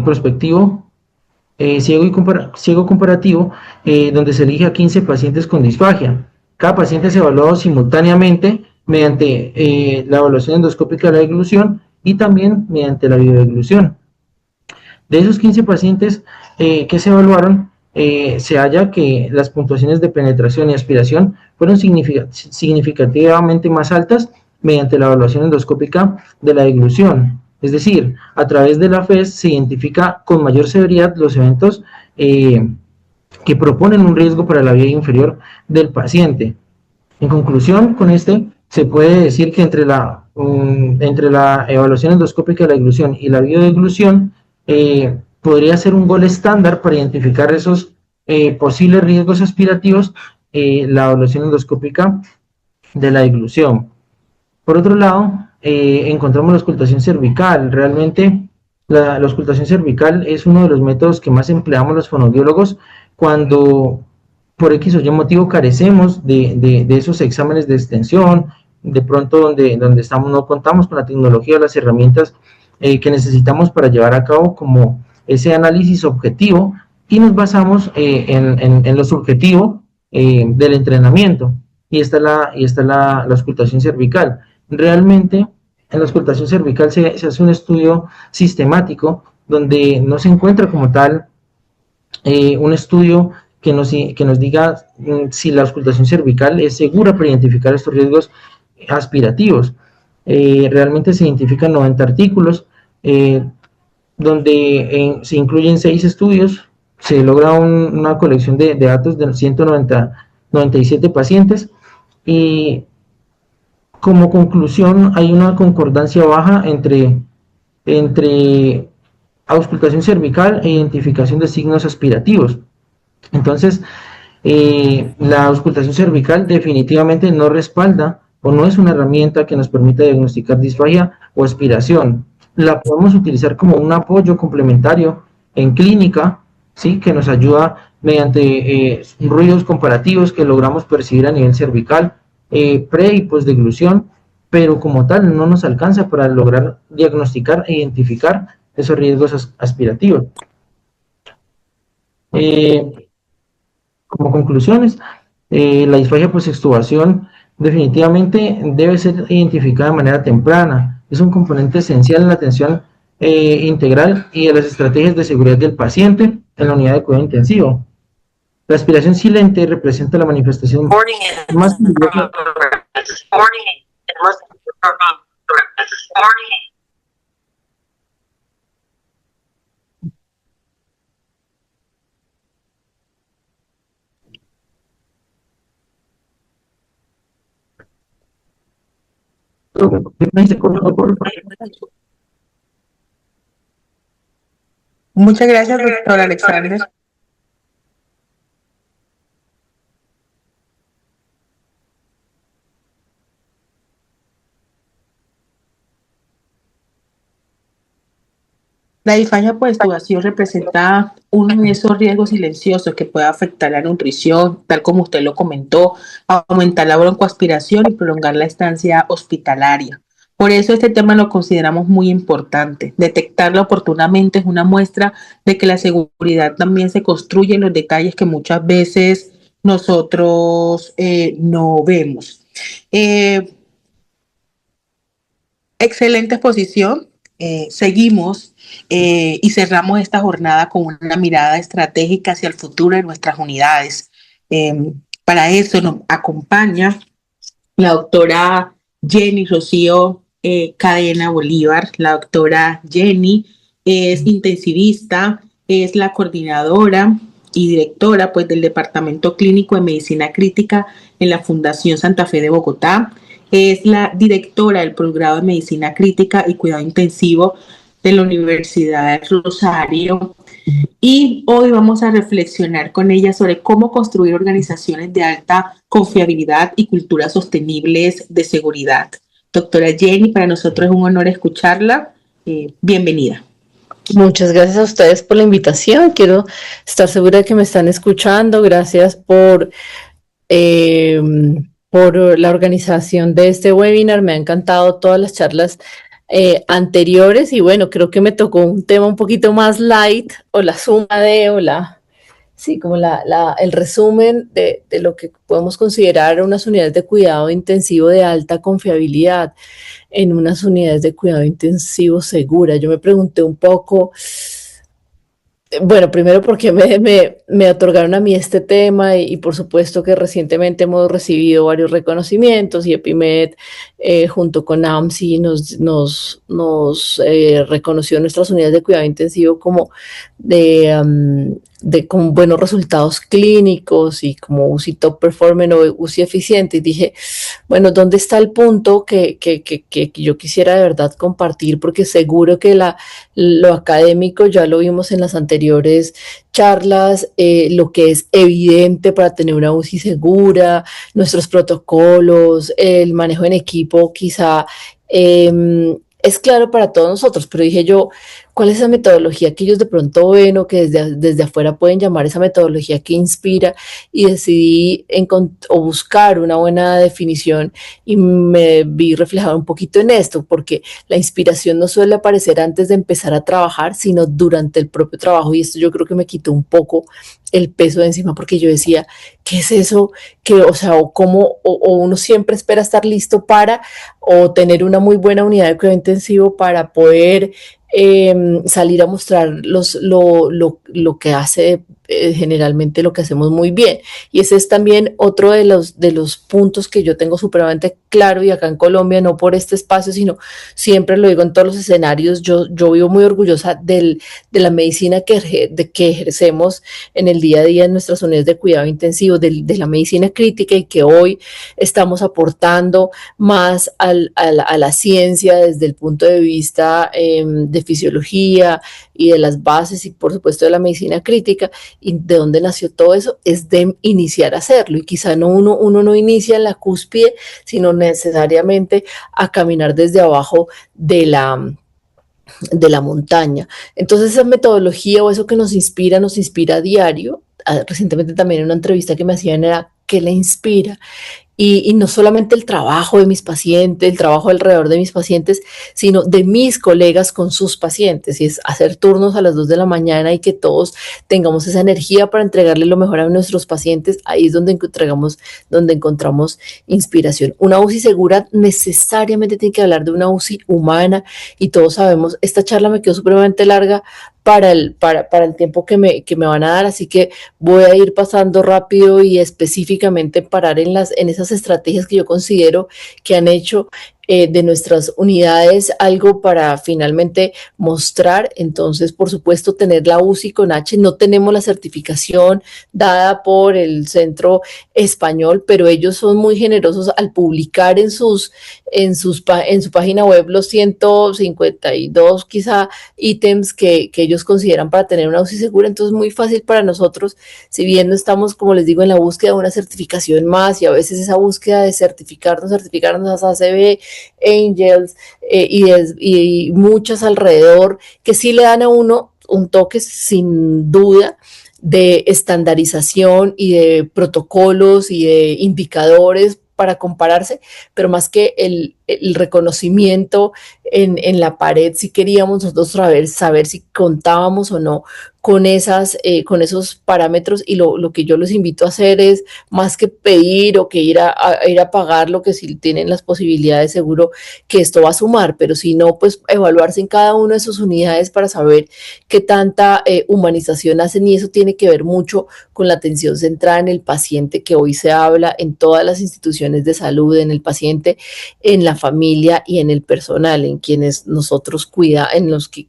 prospectivo ciego comparativo, donde se elige a 15 pacientes con disfagia. Cada paciente es evaluado simultáneamente mediante la evaluación endoscópica de la deglución y también mediante la biodeglución. De esos 15 pacientes que se evaluaron, se halla que las puntuaciones de penetración y aspiración fueron significativamente más altas mediante la evaluación endoscópica de la deglución. Es decir, a través de la FES se identifica con mayor severidad los eventos que proponen un riesgo para la vía inferior del paciente. En conclusión, con se puede decir que entre la evaluación endoscópica de la deglución y la biodeglución podría ser un gol estándar para identificar esos posibles riesgos aspirativos, la evaluación endoscópica de la deglución. Por otro lado, encontramos la auscultación cervical. Realmente la auscultación cervical es uno de los métodos que más empleamos los fonoaudiólogos cuando por X o Y motivo carecemos de esos exámenes de extensión, de pronto donde no contamos con la tecnología o las herramientas que necesitamos para llevar a cabo como ese análisis objetivo, y nos basamos en lo subjetivo del entrenamiento, y está la auscultación cervical. Realmente en la auscultación cervical se hace un estudio sistemático donde no se encuentra como tal un estudio que nos diga si la auscultación cervical es segura para identificar estos riesgos aspirativos. Realmente se identifican 90 artículos, donde se incluyen 6 estudios, se logra una colección de datos de 197 pacientes, y como conclusión hay una concordancia baja entre auscultación cervical e identificación de signos aspirativos. Entonces, La auscultación cervical definitivamente no respalda o no es una herramienta que nos permita diagnosticar disfagia o aspiración. La podemos utilizar como un apoyo complementario en clínica, ¿sí? Que nos ayuda mediante ruidos comparativos que logramos percibir a nivel cervical, pre y postdeglución, pero como tal no nos alcanza para lograr diagnosticar e identificar esos riesgos aspirativos. Como conclusiones, la disfagia post-extubación definitivamente debe ser identificada de manera temprana. Es un componente esencial en la atención integral y de las estrategias de seguridad del paciente en la unidad de cuidado intensivo. La aspiración silente representa la manifestación más peligrosa. Muchas gracias, doctor Alexander. La disfagia por extubación representa uno de esos riesgos silenciosos que puede afectar la nutrición, tal como usted lo comentó, aumentar la broncoaspiración y prolongar la estancia hospitalaria. Por eso este tema lo consideramos muy importante. Detectarlo oportunamente es una muestra de que la seguridad también se construye en los detalles que muchas veces nosotros no vemos. Excelente exposición. Seguimos y cerramos esta jornada con una mirada estratégica hacia el futuro de nuestras unidades. Para eso nos acompaña la doctora Jenny Rocío Cadena Bolívar. La doctora Jenny es intensivista, es la coordinadora y directora pues, del Departamento Clínico de Medicina Crítica en la Fundación Santa Fe de Bogotá. Es la directora del Programa de Medicina Crítica y Cuidado Intensivo de la Universidad de Rosario. Y hoy vamos a reflexionar con ella sobre cómo construir organizaciones de alta confiabilidad y culturas sostenibles de seguridad. Doctora Jenny, para nosotros es un honor escucharla. Bienvenida. Muchas gracias a ustedes por la invitación. Quiero estar segura de que me están escuchando. Gracias por la organización de este webinar. Me ha encantado todas las charlas anteriores y bueno, creo que me tocó un tema un poquito más light o la suma de o la, sí, como el resumen de lo que podemos considerar unas unidades de cuidado intensivo de alta confiabilidad en unas unidades de cuidado intensivo seguras. Yo me pregunté un poco, bueno, primero porque me otorgaron a mí este tema y por supuesto que recientemente hemos recibido varios reconocimientos y EpiMed junto con AMSI nos reconoció nuestras unidades de cuidado intensivo como con buenos resultados clínicos y como UCI top performance o UCI eficiente, y dije, bueno, ¿dónde está el punto que yo quisiera de verdad compartir? Porque seguro que lo académico ya lo vimos en las anteriores charlas, lo que es evidente para tener una UCI segura, nuestros protocolos, el manejo en equipo quizá es claro para todos nosotros, pero dije yo, ¿cuál es esa metodología que ellos de pronto ven o que desde afuera pueden llamar esa metodología que inspira? Y decidí buscar una buena definición y me vi reflejado un poquito en esto, porque la inspiración no suele aparecer antes de empezar a trabajar, sino durante el propio trabajo, y esto yo creo que me quitó un poco el peso de encima, porque yo decía, ¿qué es eso? O sea, o cómo, o uno siempre espera estar listo para, o tener una muy buena unidad de cuidado intensivo para poder salir a mostrar lo que hace generalmente lo que hacemos muy bien. Y ese es también otro de los puntos que yo tengo supremamente claro, y acá en Colombia, no por este espacio, sino siempre lo digo en todos los escenarios, yo vivo muy orgullosa de la medicina que ejercemos en el día a día en nuestras unidades de cuidado intensivo, de la medicina crítica, y que hoy estamos aportando más a la ciencia desde el punto de vista de fisiología y de las bases y por supuesto de la medicina crítica, y de dónde nació todo eso, es de iniciar a hacerlo. Y quizá uno no inicia en la cúspide, sino necesariamente a caminar desde abajo de la montaña. Entonces esa metodología o eso que nos inspira a diario. Recientemente también en una entrevista que me hacían era ¿qué le inspira? Y no solamente el trabajo de mis pacientes, el trabajo alrededor de mis pacientes, sino de mis colegas con sus pacientes. Y es hacer turnos a las 2 de la mañana y que todos tengamos esa energía para entregarle lo mejor a nuestros pacientes. Ahí es donde encontramos inspiración. Una UCI segura necesariamente tiene que hablar de una UCI humana y todos sabemos, esta charla me quedó supremamente larga para el tiempo que me van a dar, así que voy a ir pasando rápido y específicamente parar en esas estrategias que yo considero que han hecho de nuestras unidades algo para finalmente mostrar. Entonces, por supuesto, tener la UCI con H. No tenemos la certificación dada por el Centro Español, pero ellos son muy generosos al publicar en su página web los 152 quizá ítems que ellos consideran para tener una UCI segura. Entonces, muy fácil para nosotros, si bien no estamos, como les digo, en la búsqueda de una certificación más, y a veces esa búsqueda de certificarnos a ACB, Angels y muchas alrededor que sí le dan a uno un toque sin duda de estandarización y de protocolos y de indicadores para compararse, pero más que el reconocimiento en la pared, si queríamos nosotros saber si contábamos o no con esos parámetros. Y lo que yo les invito a hacer es, más que pedir o que ir a pagar, lo que si tienen las posibilidades, seguro que esto va a sumar, pero si no, pues evaluarse en cada una de sus unidades para saber qué tanta humanización hacen, y eso tiene que ver mucho con la atención centrada en el paciente, que hoy se habla en todas las instituciones de salud, en el paciente, en la familia y en el personal, en quienes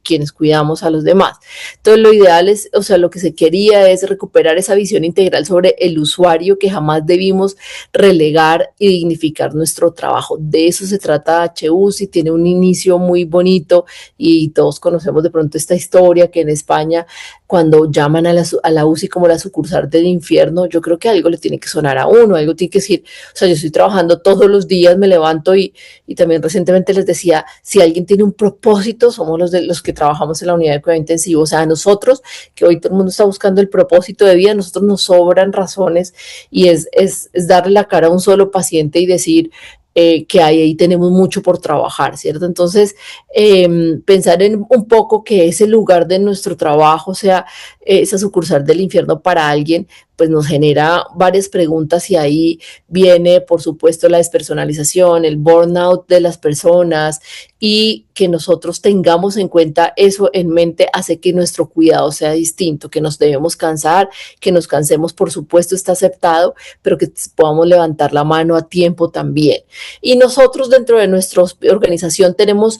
quienes cuidamos a los demás. Entonces lo ideal es, o sea, lo que se quería es recuperar esa visión integral sobre el usuario, que jamás debimos relegar y dignificar nuestro trabajo. De eso se trata HUSI, tiene un inicio muy bonito y todos conocemos de pronto esta historia que en España, cuando llaman a la UCI como la sucursal del infierno, yo creo que algo le tiene que sonar a uno, algo tiene que decir, o sea, yo estoy trabajando todos los días, me levanto y también recientemente les decía, si alguien tiene un propósito, somos los que trabajamos en la unidad de cuidado intensivo. O sea, nosotros, que hoy todo el mundo está buscando el propósito de vida, nosotros nos sobran razones, y es darle la cara a un solo paciente y decir que ahí tenemos mucho por trabajar, ¿cierto? Entonces, pensar en un poco que ese lugar de nuestro trabajo sea esa sucursal del infierno para alguien, pues nos genera varias preguntas, y ahí viene, por supuesto, la despersonalización, el burnout de las personas, y que nosotros tengamos en cuenta eso en mente hace que nuestro cuidado sea distinto, que nos debemos cansar, que nos cansemos, por supuesto, está aceptado, pero que podamos levantar la mano a tiempo también. Y nosotros dentro de nuestra organización tenemos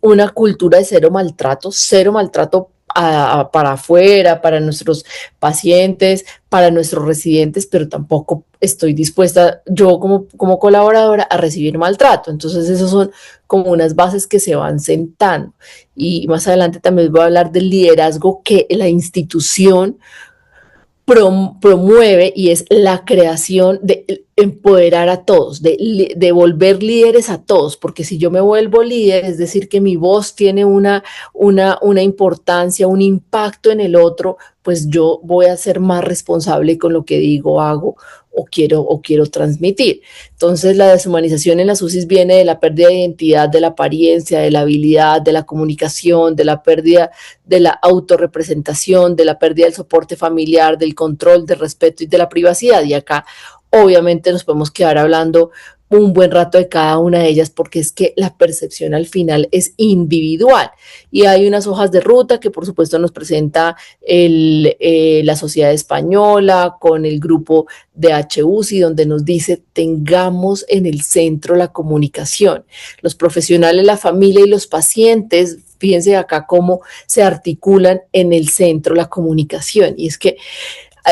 una cultura de cero maltrato para afuera, para nuestros pacientes, para nuestros residentes, pero tampoco estoy dispuesta yo como colaboradora a recibir maltrato. Entonces esas son como unas bases que se van sentando. Y más adelante también voy a hablar del liderazgo que la institución promueve, y es la creación de empoderar a todos, de volver líderes a todos, porque si yo me vuelvo líder, es decir, que mi voz tiene una importancia, un impacto en el otro, pues yo voy a ser más responsable con lo que digo, hago o quiero transmitir. Entonces, la deshumanización en las UCIs viene de la pérdida de identidad, de la apariencia, de la habilidad, de la comunicación, de la pérdida de la autorrepresentación, de la pérdida del soporte familiar, del control, del respeto y de la privacidad. Y acá, obviamente, nos podemos quedar hablando un buen rato de cada una de ellas, porque es que la percepción al final es individual, y hay unas hojas de ruta que por supuesto nos presenta la Sociedad Española con el grupo de HUSI, donde nos dice: tengamos en el centro la comunicación, los profesionales, la familia y los pacientes. Fíjense acá cómo se articulan en el centro la comunicación, y es que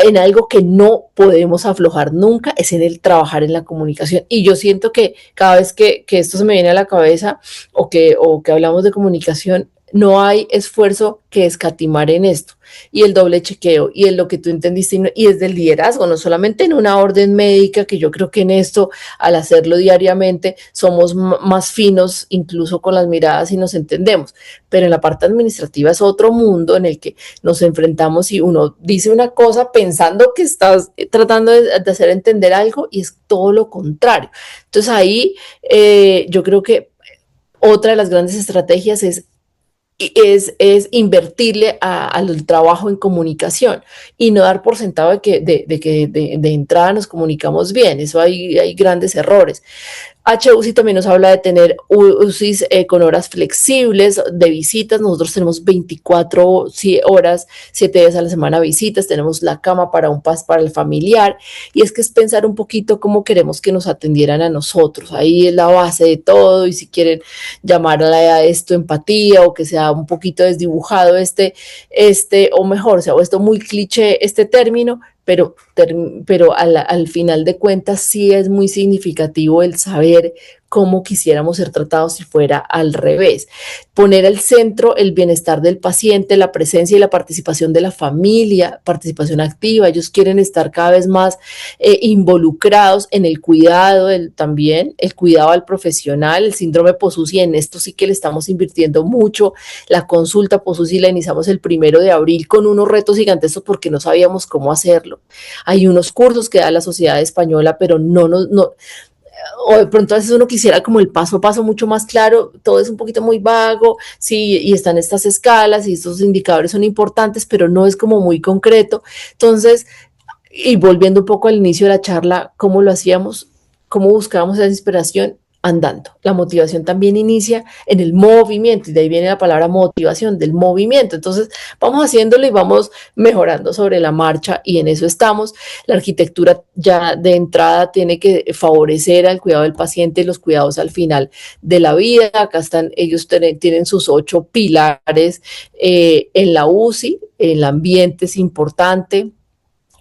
en algo que no podemos aflojar nunca es en el trabajar en la comunicación. Y yo siento que cada vez que esto se me viene a la cabeza, o que hablamos de comunicación, no hay esfuerzo que escatimar en esto. y el doble chequeo y en lo que tú entendiste y es del liderazgo, no solamente en una orden médica, que yo creo que en esto, al hacerlo diariamente, somos más finos incluso con las miradas y nos entendemos, pero en la parte administrativa es otro mundo en el que nos enfrentamos y uno dice una cosa pensando que estás tratando de hacer entender algo y es todo lo contrario. Entonces ahí yo creo que otra de las grandes estrategias es invertirle al trabajo en comunicación y no dar por sentado de entrada nos comunicamos bien. Eso hay grandes errores. HUSI también nos habla de tener UCIs con horas flexibles de visitas. Nosotros tenemos 24 horas, 7 días a la semana visitas. Tenemos la cama para un PAS para el familiar. Y es que es pensar un poquito cómo queremos que nos atendieran a nosotros. Ahí es la base de todo. Y si quieren llamarle a esto empatía o que sea un poquito desdibujado o mejor, o sea, esto muy cliché este término, pero al final de cuentas sí es muy significativo el saber cómo quisiéramos ser tratados si fuera al revés. Poner al centro el bienestar del paciente, la presencia y la participación de la familia, participación activa. Ellos quieren estar cada vez más involucrados en el cuidado, también el cuidado al profesional, el síndrome post-UCI. En esto sí que le estamos invirtiendo mucho. La consulta post-UCI la iniciamos el 1 de abril con unos retos gigantescos porque no sabíamos cómo hacerlo. Hay unos cursos que da la Sociedad Española, pero no, o de pronto a veces uno quisiera como el paso a paso mucho más claro, todo es un poquito muy vago, sí, y están estas escalas y estos indicadores son importantes, pero no es como muy concreto. Entonces, y volviendo un poco al inicio de la charla, ¿cómo lo hacíamos? ¿Cómo buscábamos esa inspiración? Andando. La motivación también inicia en el movimiento y de ahí viene la palabra motivación, del movimiento. Entonces vamos haciéndolo y vamos mejorando sobre la marcha y en eso estamos. La arquitectura ya de entrada tiene que favorecer al cuidado del paciente y los cuidados al final de la vida. Acá están, ellos tienen sus 8 pilares en la UCI. El ambiente es importante.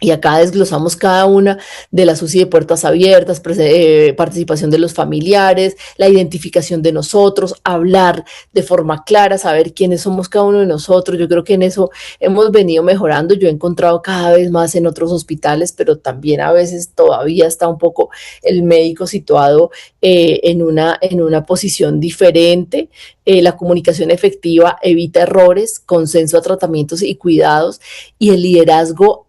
Y acá desglosamos cada una de las UCI de puertas abiertas, participación de los familiares, la identificación de nosotros, hablar de forma clara, saber quiénes somos cada uno de nosotros. Yo creo que en eso hemos venido mejorando. Yo he encontrado cada vez más en otros hospitales, pero también a veces todavía está un poco el médico situado en una posición diferente. La comunicación efectiva evita errores, consenso a tratamientos y cuidados y el liderazgo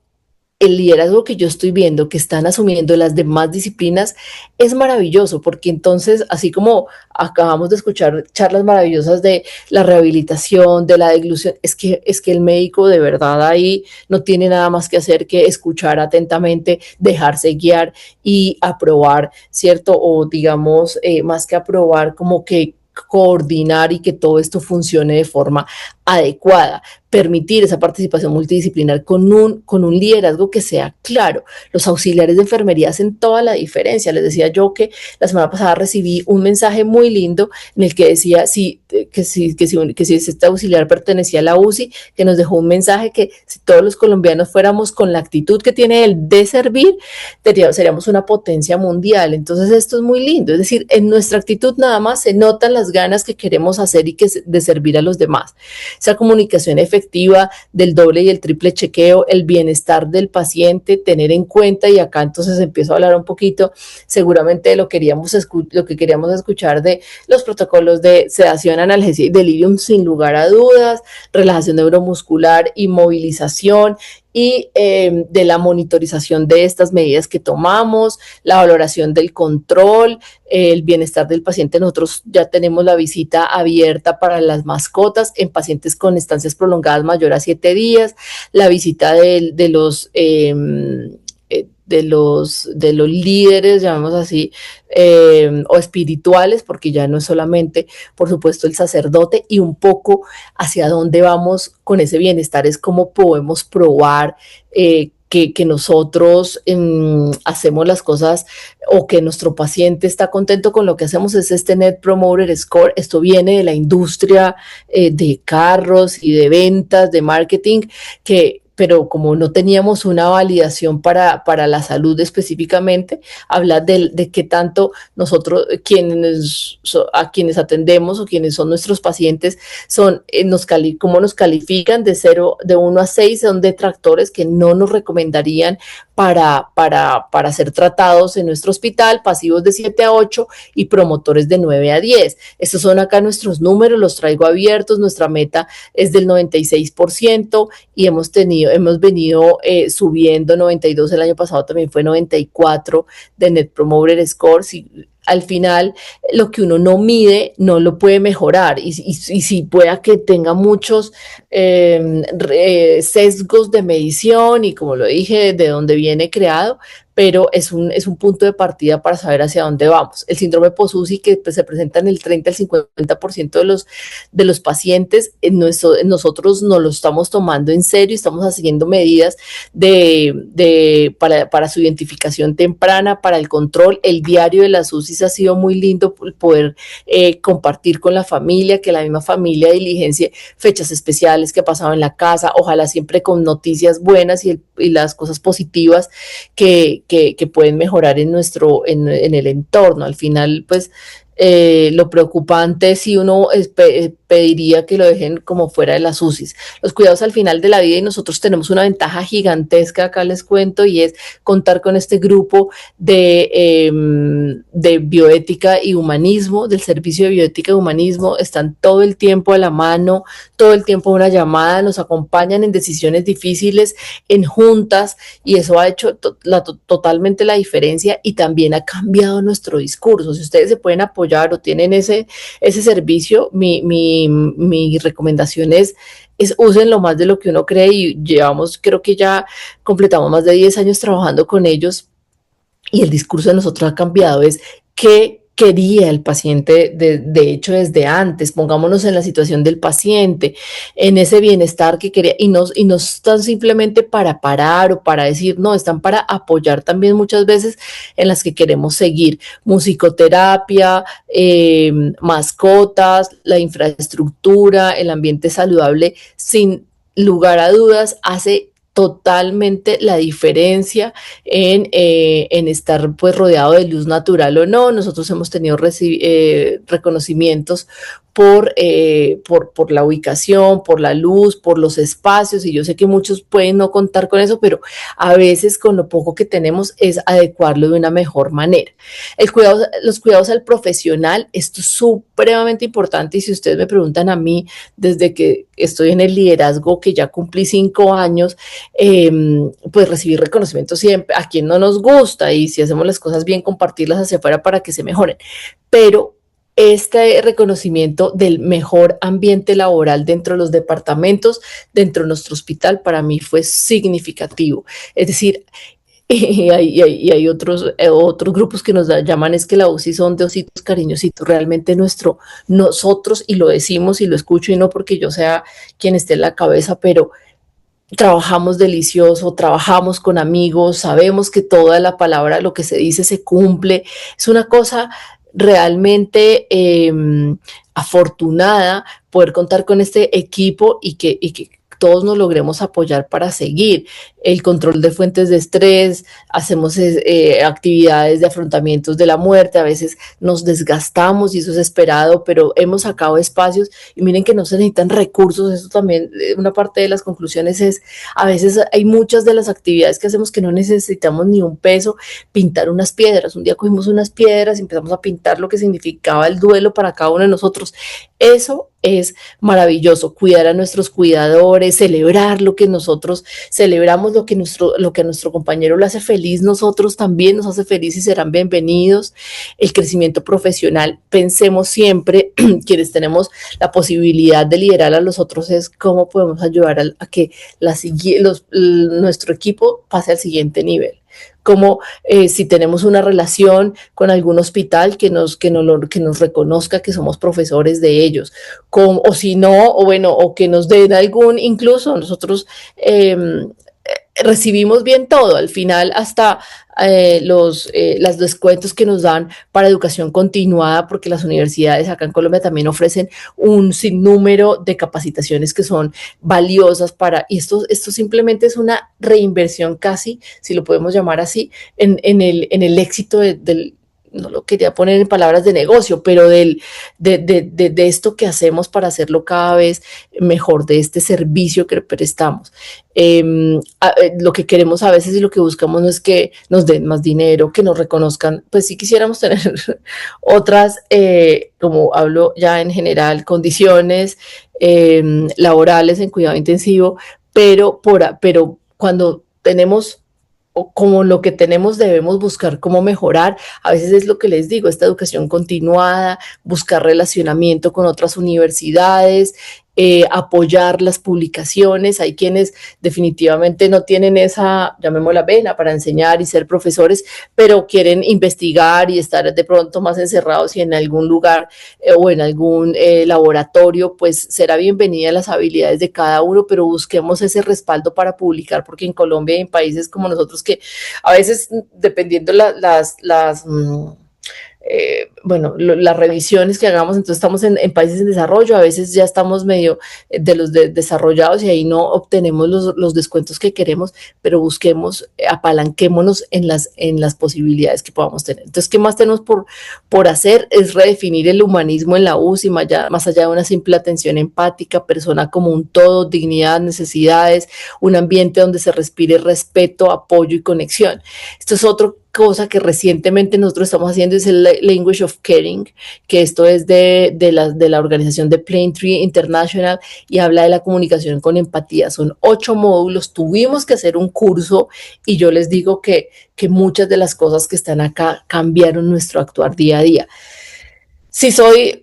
que yo estoy viendo que están asumiendo las demás disciplinas es maravilloso, porque entonces, así como acabamos de escuchar charlas maravillosas de la rehabilitación, de la deglución, es que el médico de verdad ahí no tiene nada más que hacer que escuchar atentamente, dejarse guiar y aprobar, ¿cierto? O digamos, más que aprobar, como que coordinar y que todo esto funcione de forma adecuada, permitir esa participación multidisciplinar con un liderazgo que sea claro. Los auxiliares de enfermería hacen toda la diferencia. Les decía yo que la semana pasada recibí un mensaje muy lindo en el que decía que si este auxiliar pertenecía a la UCI, que nos dejó un mensaje que si todos los colombianos fuéramos con la actitud que tiene él de servir, seríamos una potencia mundial. Entonces esto es muy lindo, es decir, en nuestra actitud nada más se notan las ganas que queremos hacer y de servir a los demás. Esa comunicación efectiva del doble y el triple chequeo, el bienestar del paciente, tener en cuenta, y acá entonces empiezo a hablar un poquito seguramente de lo que queríamos escuchar de los protocolos de sedación, analgesia y delirium, sin lugar a dudas, relajación neuromuscular y movilización, y de la monitorización de estas medidas que tomamos, la valoración del control, el bienestar del paciente. Nosotros ya tenemos la visita abierta para las mascotas en pacientes con estancias prolongadas mayor a 7 días, la visita de los líderes, llamamos así, o espirituales, porque ya no es solamente, por supuesto, el sacerdote, y un poco hacia dónde vamos con ese bienestar es cómo podemos probar que nosotros hacemos las cosas o que nuestro paciente está contento con lo que hacemos. Es este Net Promoter Score. Esto viene de la industria de carros y de ventas, de marketing, pero como no teníamos una validación para la salud específicamente, habla de qué tanto nosotros, a quienes atendemos o quienes son nuestros pacientes, son, cómo nos califican de 1 a 6, son detractores que no nos recomendarían para ser tratados en nuestro hospital, pasivos de 7 a 8 y promotores de 9 a 10. Estos son acá nuestros números, los traigo abiertos, nuestra meta es del 96% y hemos venido subiendo 92, el año pasado también fue 94 de Net Promoter Score. Al final, lo que uno no mide no lo puede mejorar y si pueda que tenga muchos sesgos de medición y como lo dije, de dónde viene creado, pero es un punto de partida para saber hacia dónde vamos. El síndrome post-UCI que pues, se presenta en el 30 al 50% de los pacientes, nosotros nos lo estamos tomando en serio, estamos haciendo medidas para su identificación temprana, para el control. El diario de las UCIs ha sido muy lindo poder compartir con la familia, que la misma familia diligencie fechas especiales que ha pasado en la casa, ojalá siempre con noticias buenas y las cosas positivas que pueden mejorar en el entorno. Al final, pues, lo preocupante si uno pediría que lo dejen como fuera de las UCIs. Los cuidados al final de la vida, y nosotros tenemos una ventaja gigantesca, acá les cuento, y es contar con este grupo de bioética y humanismo, del servicio de bioética y humanismo. Están todo el tiempo a la mano, todo el tiempo una llamada, nos acompañan en decisiones difíciles, en juntas, y eso ha hecho totalmente la diferencia y también ha cambiado nuestro discurso. Si ustedes se pueden apoyar o tienen ese servicio, mi recomendación es úsenlo más de lo que uno cree, y creo que ya completamos más de 10 años trabajando con ellos y el discurso de nosotros ha cambiado, es qué quería el paciente de hecho desde antes. Pongámonos en la situación del paciente, en ese bienestar que quería, y no están simplemente para parar o para decir, no, están para apoyar también muchas veces en las que queremos seguir. Musicoterapia, mascotas, la infraestructura, el ambiente saludable, sin lugar a dudas, hace totalmente la diferencia en estar pues rodeado de luz natural o no. Nosotros hemos tenido reconocimientos por la ubicación, por la luz, por los espacios, y yo sé que muchos pueden no contar con eso, pero a veces con lo poco que tenemos es adecuarlo de una mejor manera. Los cuidados al profesional, esto es supremamente importante, y si ustedes me preguntan a mí, desde que estoy en el liderazgo, que ya cumplí 5 años, pues recibir reconocimiento siempre, a quien no nos gusta, y si hacemos las cosas bien, compartirlas hacia afuera para que se mejoren, pero este reconocimiento del mejor ambiente laboral dentro de los departamentos, dentro de nuestro hospital, para mí fue significativo. Es decir, y hay otros grupos que nos llaman, es que la UCI son de ositos cariñositos. Realmente nosotros, y lo decimos y lo escucho, y no porque yo sea quien esté en la cabeza, pero trabajamos delicioso, trabajamos con amigos, sabemos que toda la palabra, lo que se dice, se cumple. Es una cosa realmente afortunada poder contar con este equipo y que todos nos logremos apoyar para seguir. El control de fuentes de estrés, hacemos actividades de afrontamientos de la muerte, a veces nos desgastamos y eso es esperado, pero hemos sacado espacios, y miren que no se necesitan recursos. Eso también, una parte de las conclusiones es, a veces hay muchas de las actividades que hacemos que no necesitamos ni un peso. Pintar unas piedras, un día cogimos unas piedras y empezamos a pintar lo que significaba el duelo para cada uno de nosotros. Eso es maravilloso, cuidar a nuestros cuidadores, celebrar lo que nosotros celebramos, lo que a nuestro compañero le hace feliz, nosotros también nos hace feliz y serán bienvenidos. El crecimiento profesional, pensemos siempre, quienes tenemos la posibilidad de liderar a los otros, es cómo podemos ayudar a que nuestro equipo pase al siguiente nivel. Como si tenemos una relación con algún hospital, que nos reconozca que somos profesores de ellos, o si no, o que nos den incluso nosotros recibimos bien todo, al final hasta los descuentos que nos dan para educación continuada, porque las universidades acá en Colombia también ofrecen un sinnúmero de capacitaciones que son valiosas y esto simplemente es una reinversión casi, si lo podemos llamar así, en el éxito del, no lo quería poner en palabras de negocio, pero de esto que hacemos para hacerlo cada vez mejor, de este servicio que prestamos. Lo que queremos a veces y lo que buscamos no es que nos den más dinero, que nos reconozcan, pues sí quisiéramos tener otras, como hablo ya en general, condiciones laborales en cuidado intensivo, pero cuando tenemos o como lo que tenemos debemos buscar cómo mejorar. A veces es lo que les digo, esta educación continuada, buscar relacionamiento con otras universidades, apoyar las publicaciones. Hay quienes definitivamente no tienen esa, llamémosla vena, para enseñar y ser profesores, pero quieren investigar y estar de pronto más encerrados y en algún lugar o en algún laboratorio, pues será bienvenida las habilidades de cada uno, pero busquemos ese respaldo para publicar, porque en Colombia y en países como nosotros que a veces, dependiendo bueno, las revisiones que hagamos, entonces estamos en países en desarrollo, a veces ya estamos medio de los desarrollados y ahí no obtenemos los descuentos que queremos, pero busquemos, apalanquémonos en las posibilidades que podamos tener. Entonces, ¿qué más tenemos por hacer? Es redefinir el humanismo en la UCI, más allá de una simple atención empática, persona como un todo, dignidad, necesidades, un ambiente donde se respire respeto, apoyo y conexión. Esto es otro cosa que recientemente nosotros estamos haciendo, es el Language of Caring, que esto es de la organización de Plaintree International y habla de la comunicación con empatía. Son 8 módulos, tuvimos que hacer un curso y yo les digo que muchas de las cosas que están acá cambiaron nuestro actuar día a día. Si soy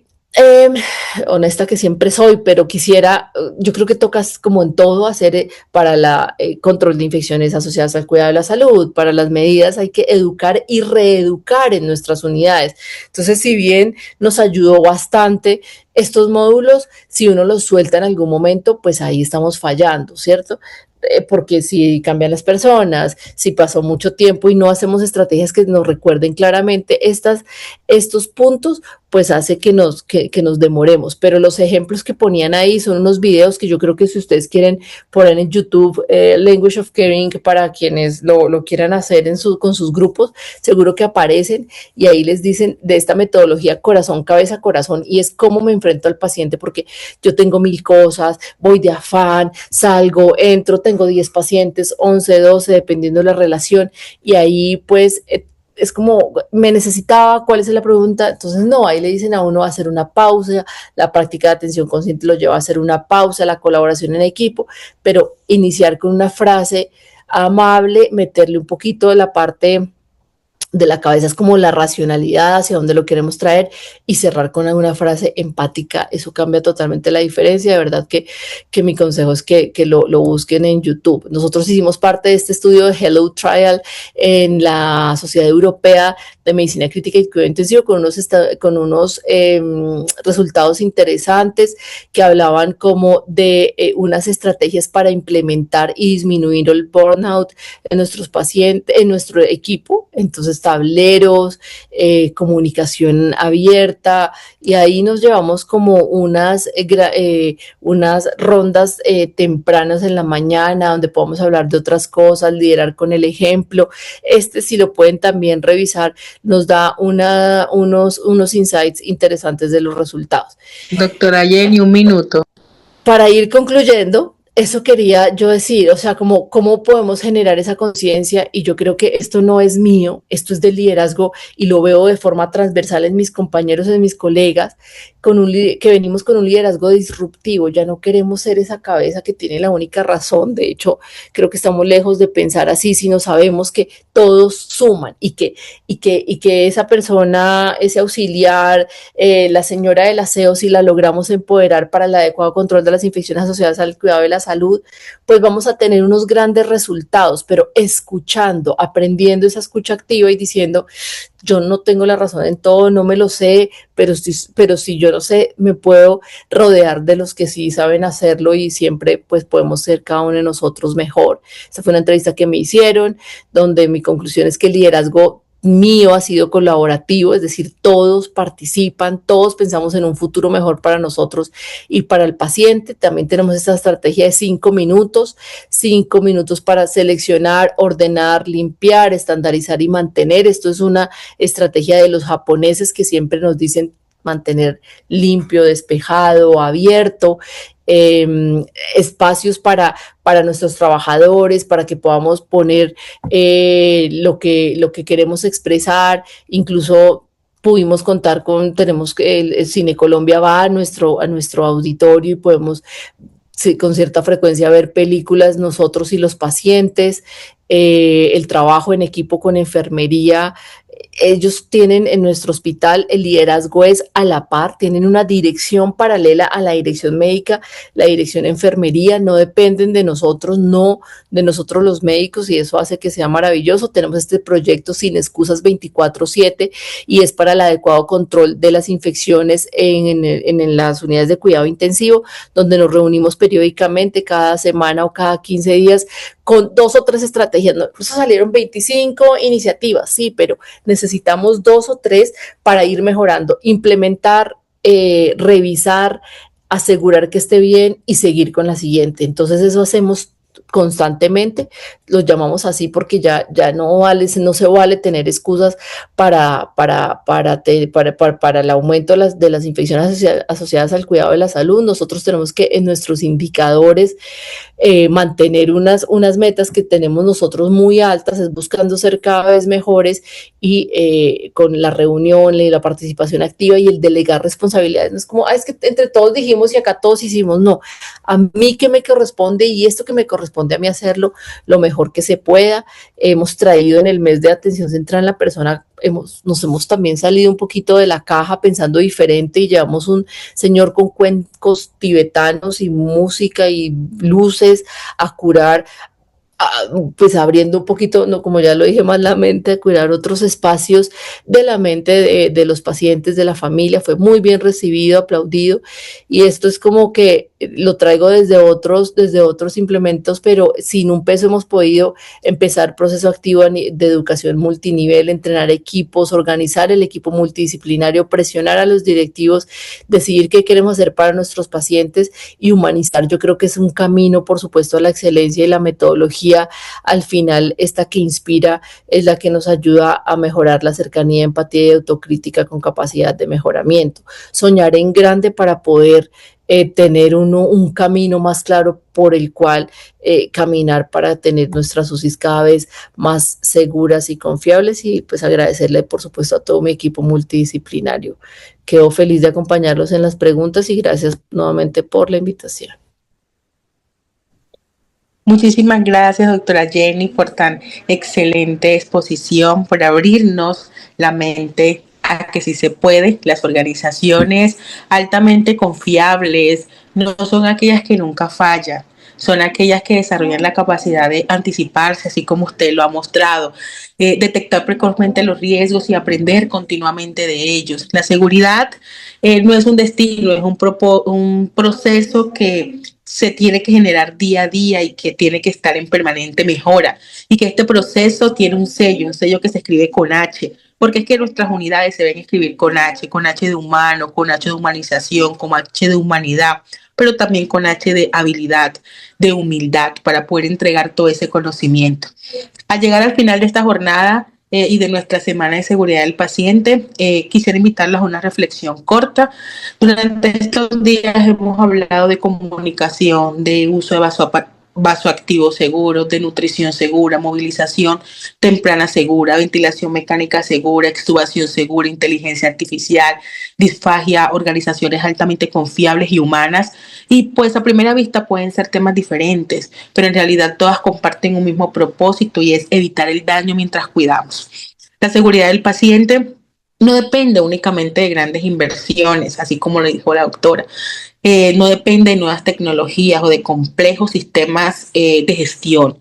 honesta, que siempre soy, pero quisiera, yo creo que tocas como en todo hacer para el control de infecciones asociadas al cuidado de la salud, para las medidas hay que educar y reeducar en nuestras unidades. Entonces, si bien nos ayudó bastante estos módulos, si uno los suelta en algún momento, pues ahí estamos fallando, ¿cierto? Porque si cambian las personas, si pasó mucho tiempo y no hacemos estrategias que nos recuerden claramente estos puntos, pues hace que nos demoremos. Pero los ejemplos que ponían ahí son unos videos que yo creo que si ustedes quieren poner en YouTube, Language of Caring, para quienes lo quieran hacer con sus grupos, seguro que aparecen y ahí les dicen de esta metodología corazón, cabeza, corazón, y es cómo me enfrento al paciente, porque yo tengo 1000 cosas, voy de afán, salgo, entro, tengo 10 pacientes, 11, 12, dependiendo de la relación, y ahí pues es como, me necesitaba, ¿cuál es la pregunta? Entonces no, ahí le dicen a uno a hacer una pausa, la práctica de atención consciente lo lleva a hacer una pausa, la colaboración en equipo, pero iniciar con una frase amable, meterle un poquito de la parte de la cabeza, es como la racionalidad, hacia dónde lo queremos traer, y cerrar con alguna frase empática. Eso cambia totalmente la diferencia. De verdad que mi consejo es que lo busquen en YouTube. Nosotros hicimos parte de este estudio de Hello Trial en la Sociedad Europea de Medicina Crítica y Cuidado Intensivo con unos resultados interesantes que hablaban como de unas estrategias para implementar y disminuir el burnout en nuestros pacientes, en nuestro equipo. Entonces, tableros, comunicación abierta, y ahí nos llevamos como unas rondas tempranas en la mañana donde podamos hablar de otras cosas, liderar con el ejemplo. Si lo pueden también revisar, nos da unos insights interesantes de los resultados. Doctora Jenny, un minuto. Para ir concluyendo, eso quería yo decir, o sea, cómo podemos generar esa conciencia, y yo creo que esto no es mío, esto es del liderazgo y lo veo de forma transversal en mis compañeros, en mis colegas, que venimos con un liderazgo disruptivo. Ya no queremos ser esa cabeza que tiene la única razón. De hecho, creo que estamos lejos de pensar así, sino sabemos que todos suman y que esa persona, ese auxiliar, la señora del aseo, si la logramos empoderar para el adecuado control de las infecciones asociadas al cuidado de la la salud, pues vamos a tener unos grandes resultados, pero escuchando, aprendiendo esa escucha activa y diciendo, yo no tengo la razón en todo, no me lo sé, pero si yo no sé, me puedo rodear de los que sí saben hacerlo y siempre pues podemos ser cada uno de nosotros mejor. Esta fue una entrevista que me hicieron, donde mi conclusión es que el liderazgo mío ha sido colaborativo, es decir, todos participan, todos pensamos en un futuro mejor para nosotros y para el paciente. También tenemos esta estrategia de 5 minutos para seleccionar, ordenar, limpiar, estandarizar y mantener. Esto es una estrategia de los japoneses que siempre nos dicen mantener limpio, despejado, abierto, espacios para nuestros trabajadores, para que podamos poner lo que queremos expresar, incluso pudimos contar tenemos el Cine Colombia va a nuestro auditorio y podemos sí, con cierta frecuencia ver películas nosotros y los pacientes, el trabajo en equipo con enfermería. Ellos tienen en nuestro hospital el liderazgo es a la par, tienen una dirección paralela a la dirección médica, la dirección de enfermería, no dependen de nosotros, no de nosotros los médicos y eso hace que sea maravilloso. Tenemos este proyecto sin excusas 24/7 y es para el adecuado control de las infecciones en las unidades de cuidado intensivo, donde nos reunimos periódicamente cada semana o cada 15 días con 2 o 3 estrategias. No, eso salieron 25 iniciativas, sí, pero necesitamos 2 o 3 para ir mejorando, implementar, revisar, asegurar que esté bien y seguir con la siguiente. Entonces eso hacemos constantemente, los llamamos así porque ya no se vale tener excusas para el aumento de las infecciones asociadas al cuidado de la salud. Nosotros tenemos que en nuestros indicadores mantener unas metas que tenemos nosotros muy altas, es buscando ser cada vez mejores y con la reunión y la participación activa y el delegar responsabilidades. No es como, es que entre todos dijimos y acá todos hicimos, no, a mí que me corresponde y esto que me corresponde a mí hacerlo lo mejor que se pueda. Hemos traído en el mes de atención central en la persona, nos hemos también salido un poquito de la caja pensando diferente y llevamos un señor con cuencos tibetanos y música y luces a curar, pues abriendo un poquito, no, como ya lo dije, más la mente, a cuidar otros espacios de la mente de los pacientes, de la familia. Fue muy bien recibido, aplaudido, y esto es como que lo traigo desde otros implementos, pero sin un peso hemos podido empezar proceso activo de educación multinivel, entrenar equipos, organizar el equipo multidisciplinario, presionar a los directivos, decidir qué queremos hacer para nuestros pacientes y humanizar. Yo creo que es un camino, por supuesto, a la excelencia y la metodología. Al final, esta que inspira es la que nos ayuda a mejorar la cercanía, empatía y autocrítica con capacidad de mejoramiento. Soñar en grande para poder tener un camino más claro por el cual caminar para tener nuestras UCIs cada vez más seguras y confiables, y pues agradecerle por supuesto a todo mi equipo multidisciplinario. Quedo feliz de acompañarlos en las preguntas y gracias nuevamente por la invitación. Muchísimas gracias, doctora Jenny, por tan excelente exposición, por abrirnos la mente a que sí se puede. Las organizaciones altamente confiables no son aquellas que nunca fallan, son aquellas que desarrollan la capacidad de anticiparse, así como usted lo ha mostrado, detectar precozmente los riesgos y aprender continuamente de ellos. La seguridad no es un destino, es un proceso que se tiene que generar día a día y que tiene que estar en permanente mejora, y que este proceso tiene un sello que se escribe con H, porque es que nuestras unidades se deben escribir con H de humano, con H de humanización, con H de humanidad, pero también con H de habilidad, de humildad, para poder entregar todo ese conocimiento. Al llegar al final de esta jornada y de nuestra semana de seguridad del paciente, quisiera invitarlos a una reflexión corta. Durante estos días hemos hablado de comunicación, de uso de vasoactivos seguros, de nutrición segura, movilización temprana segura, ventilación mecánica segura, extubación segura, inteligencia artificial, disfagia, organizaciones altamente confiables y humanas. Y pues a primera vista pueden ser temas diferentes, pero en realidad todas comparten un mismo propósito, y es evitar el daño mientras cuidamos. La seguridad del paciente no depende únicamente de grandes inversiones, así como lo dijo la doctora. no depende de nuevas tecnologías o de complejos sistemas de gestión.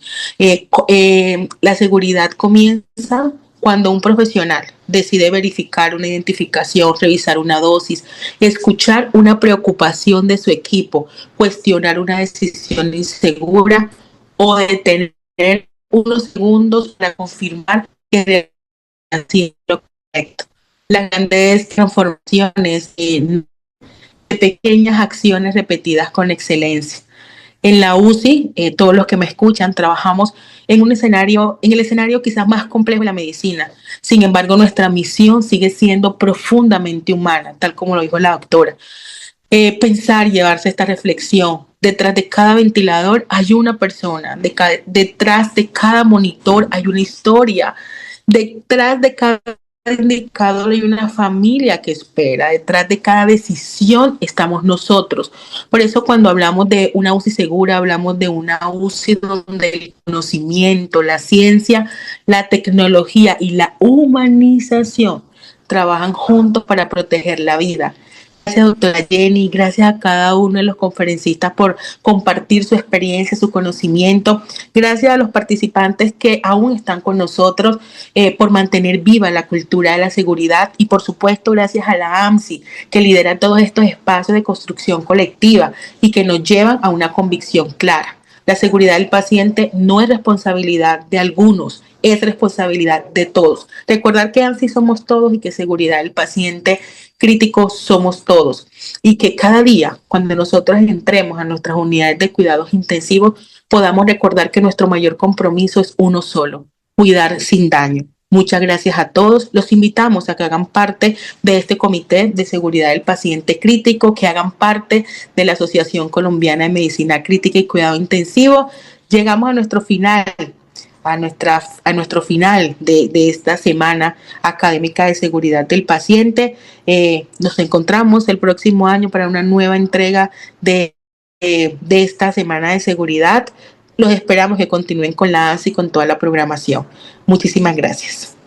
La seguridad comienza cuando un profesional decide verificar una identificación, revisar una dosis, escuchar una preocupación de su equipo, cuestionar una decisión insegura o detener unos segundos para confirmar que así lo correcto. Las grandes transformaciones de pequeñas acciones repetidas con excelencia. En la UCI, todos los que me escuchan, trabajamos en el escenario quizás más complejo de la medicina. Sin embargo, nuestra misión sigue siendo profundamente humana, tal como lo dijo la doctora. Pensar y llevarse esta reflexión. Detrás de cada ventilador hay una persona, detrás de cada monitor hay una historia, detrás de cada indicador hay una familia que espera, detrás de cada decisión estamos nosotros. Por eso cuando hablamos de una UCI segura, hablamos de una UCI donde el conocimiento, la ciencia, la tecnología y la humanización trabajan juntos para proteger la vida. Gracias, doctora Jenny, gracias a cada uno de los conferencistas por compartir su experiencia, su conocimiento. Gracias a los participantes que aún están con nosotros por mantener viva la cultura de la seguridad y por supuesto gracias a la AMSI que lidera todos estos espacios de construcción colectiva y que nos llevan a una convicción clara. La seguridad del paciente no es responsabilidad de algunos, es responsabilidad de todos. Recordar que AMSI somos todos y que seguridad del paciente críticos somos todos y que cada día cuando nosotros entremos a nuestras unidades de cuidados intensivos podamos recordar que nuestro mayor compromiso es uno solo, cuidar sin daño. Muchas gracias a todos. Los invitamos a que hagan parte de este Comité de Seguridad del Paciente Crítico, que hagan parte de la Asociación Colombiana de Medicina Crítica y Cuidado Intensivo. Llegamos a nuestro final de esta semana académica de seguridad del paciente. Nos encontramos el próximo año para una nueva entrega de esta semana de seguridad. Los esperamos que continúen con la ANSI y con toda la programación. Muchísimas gracias.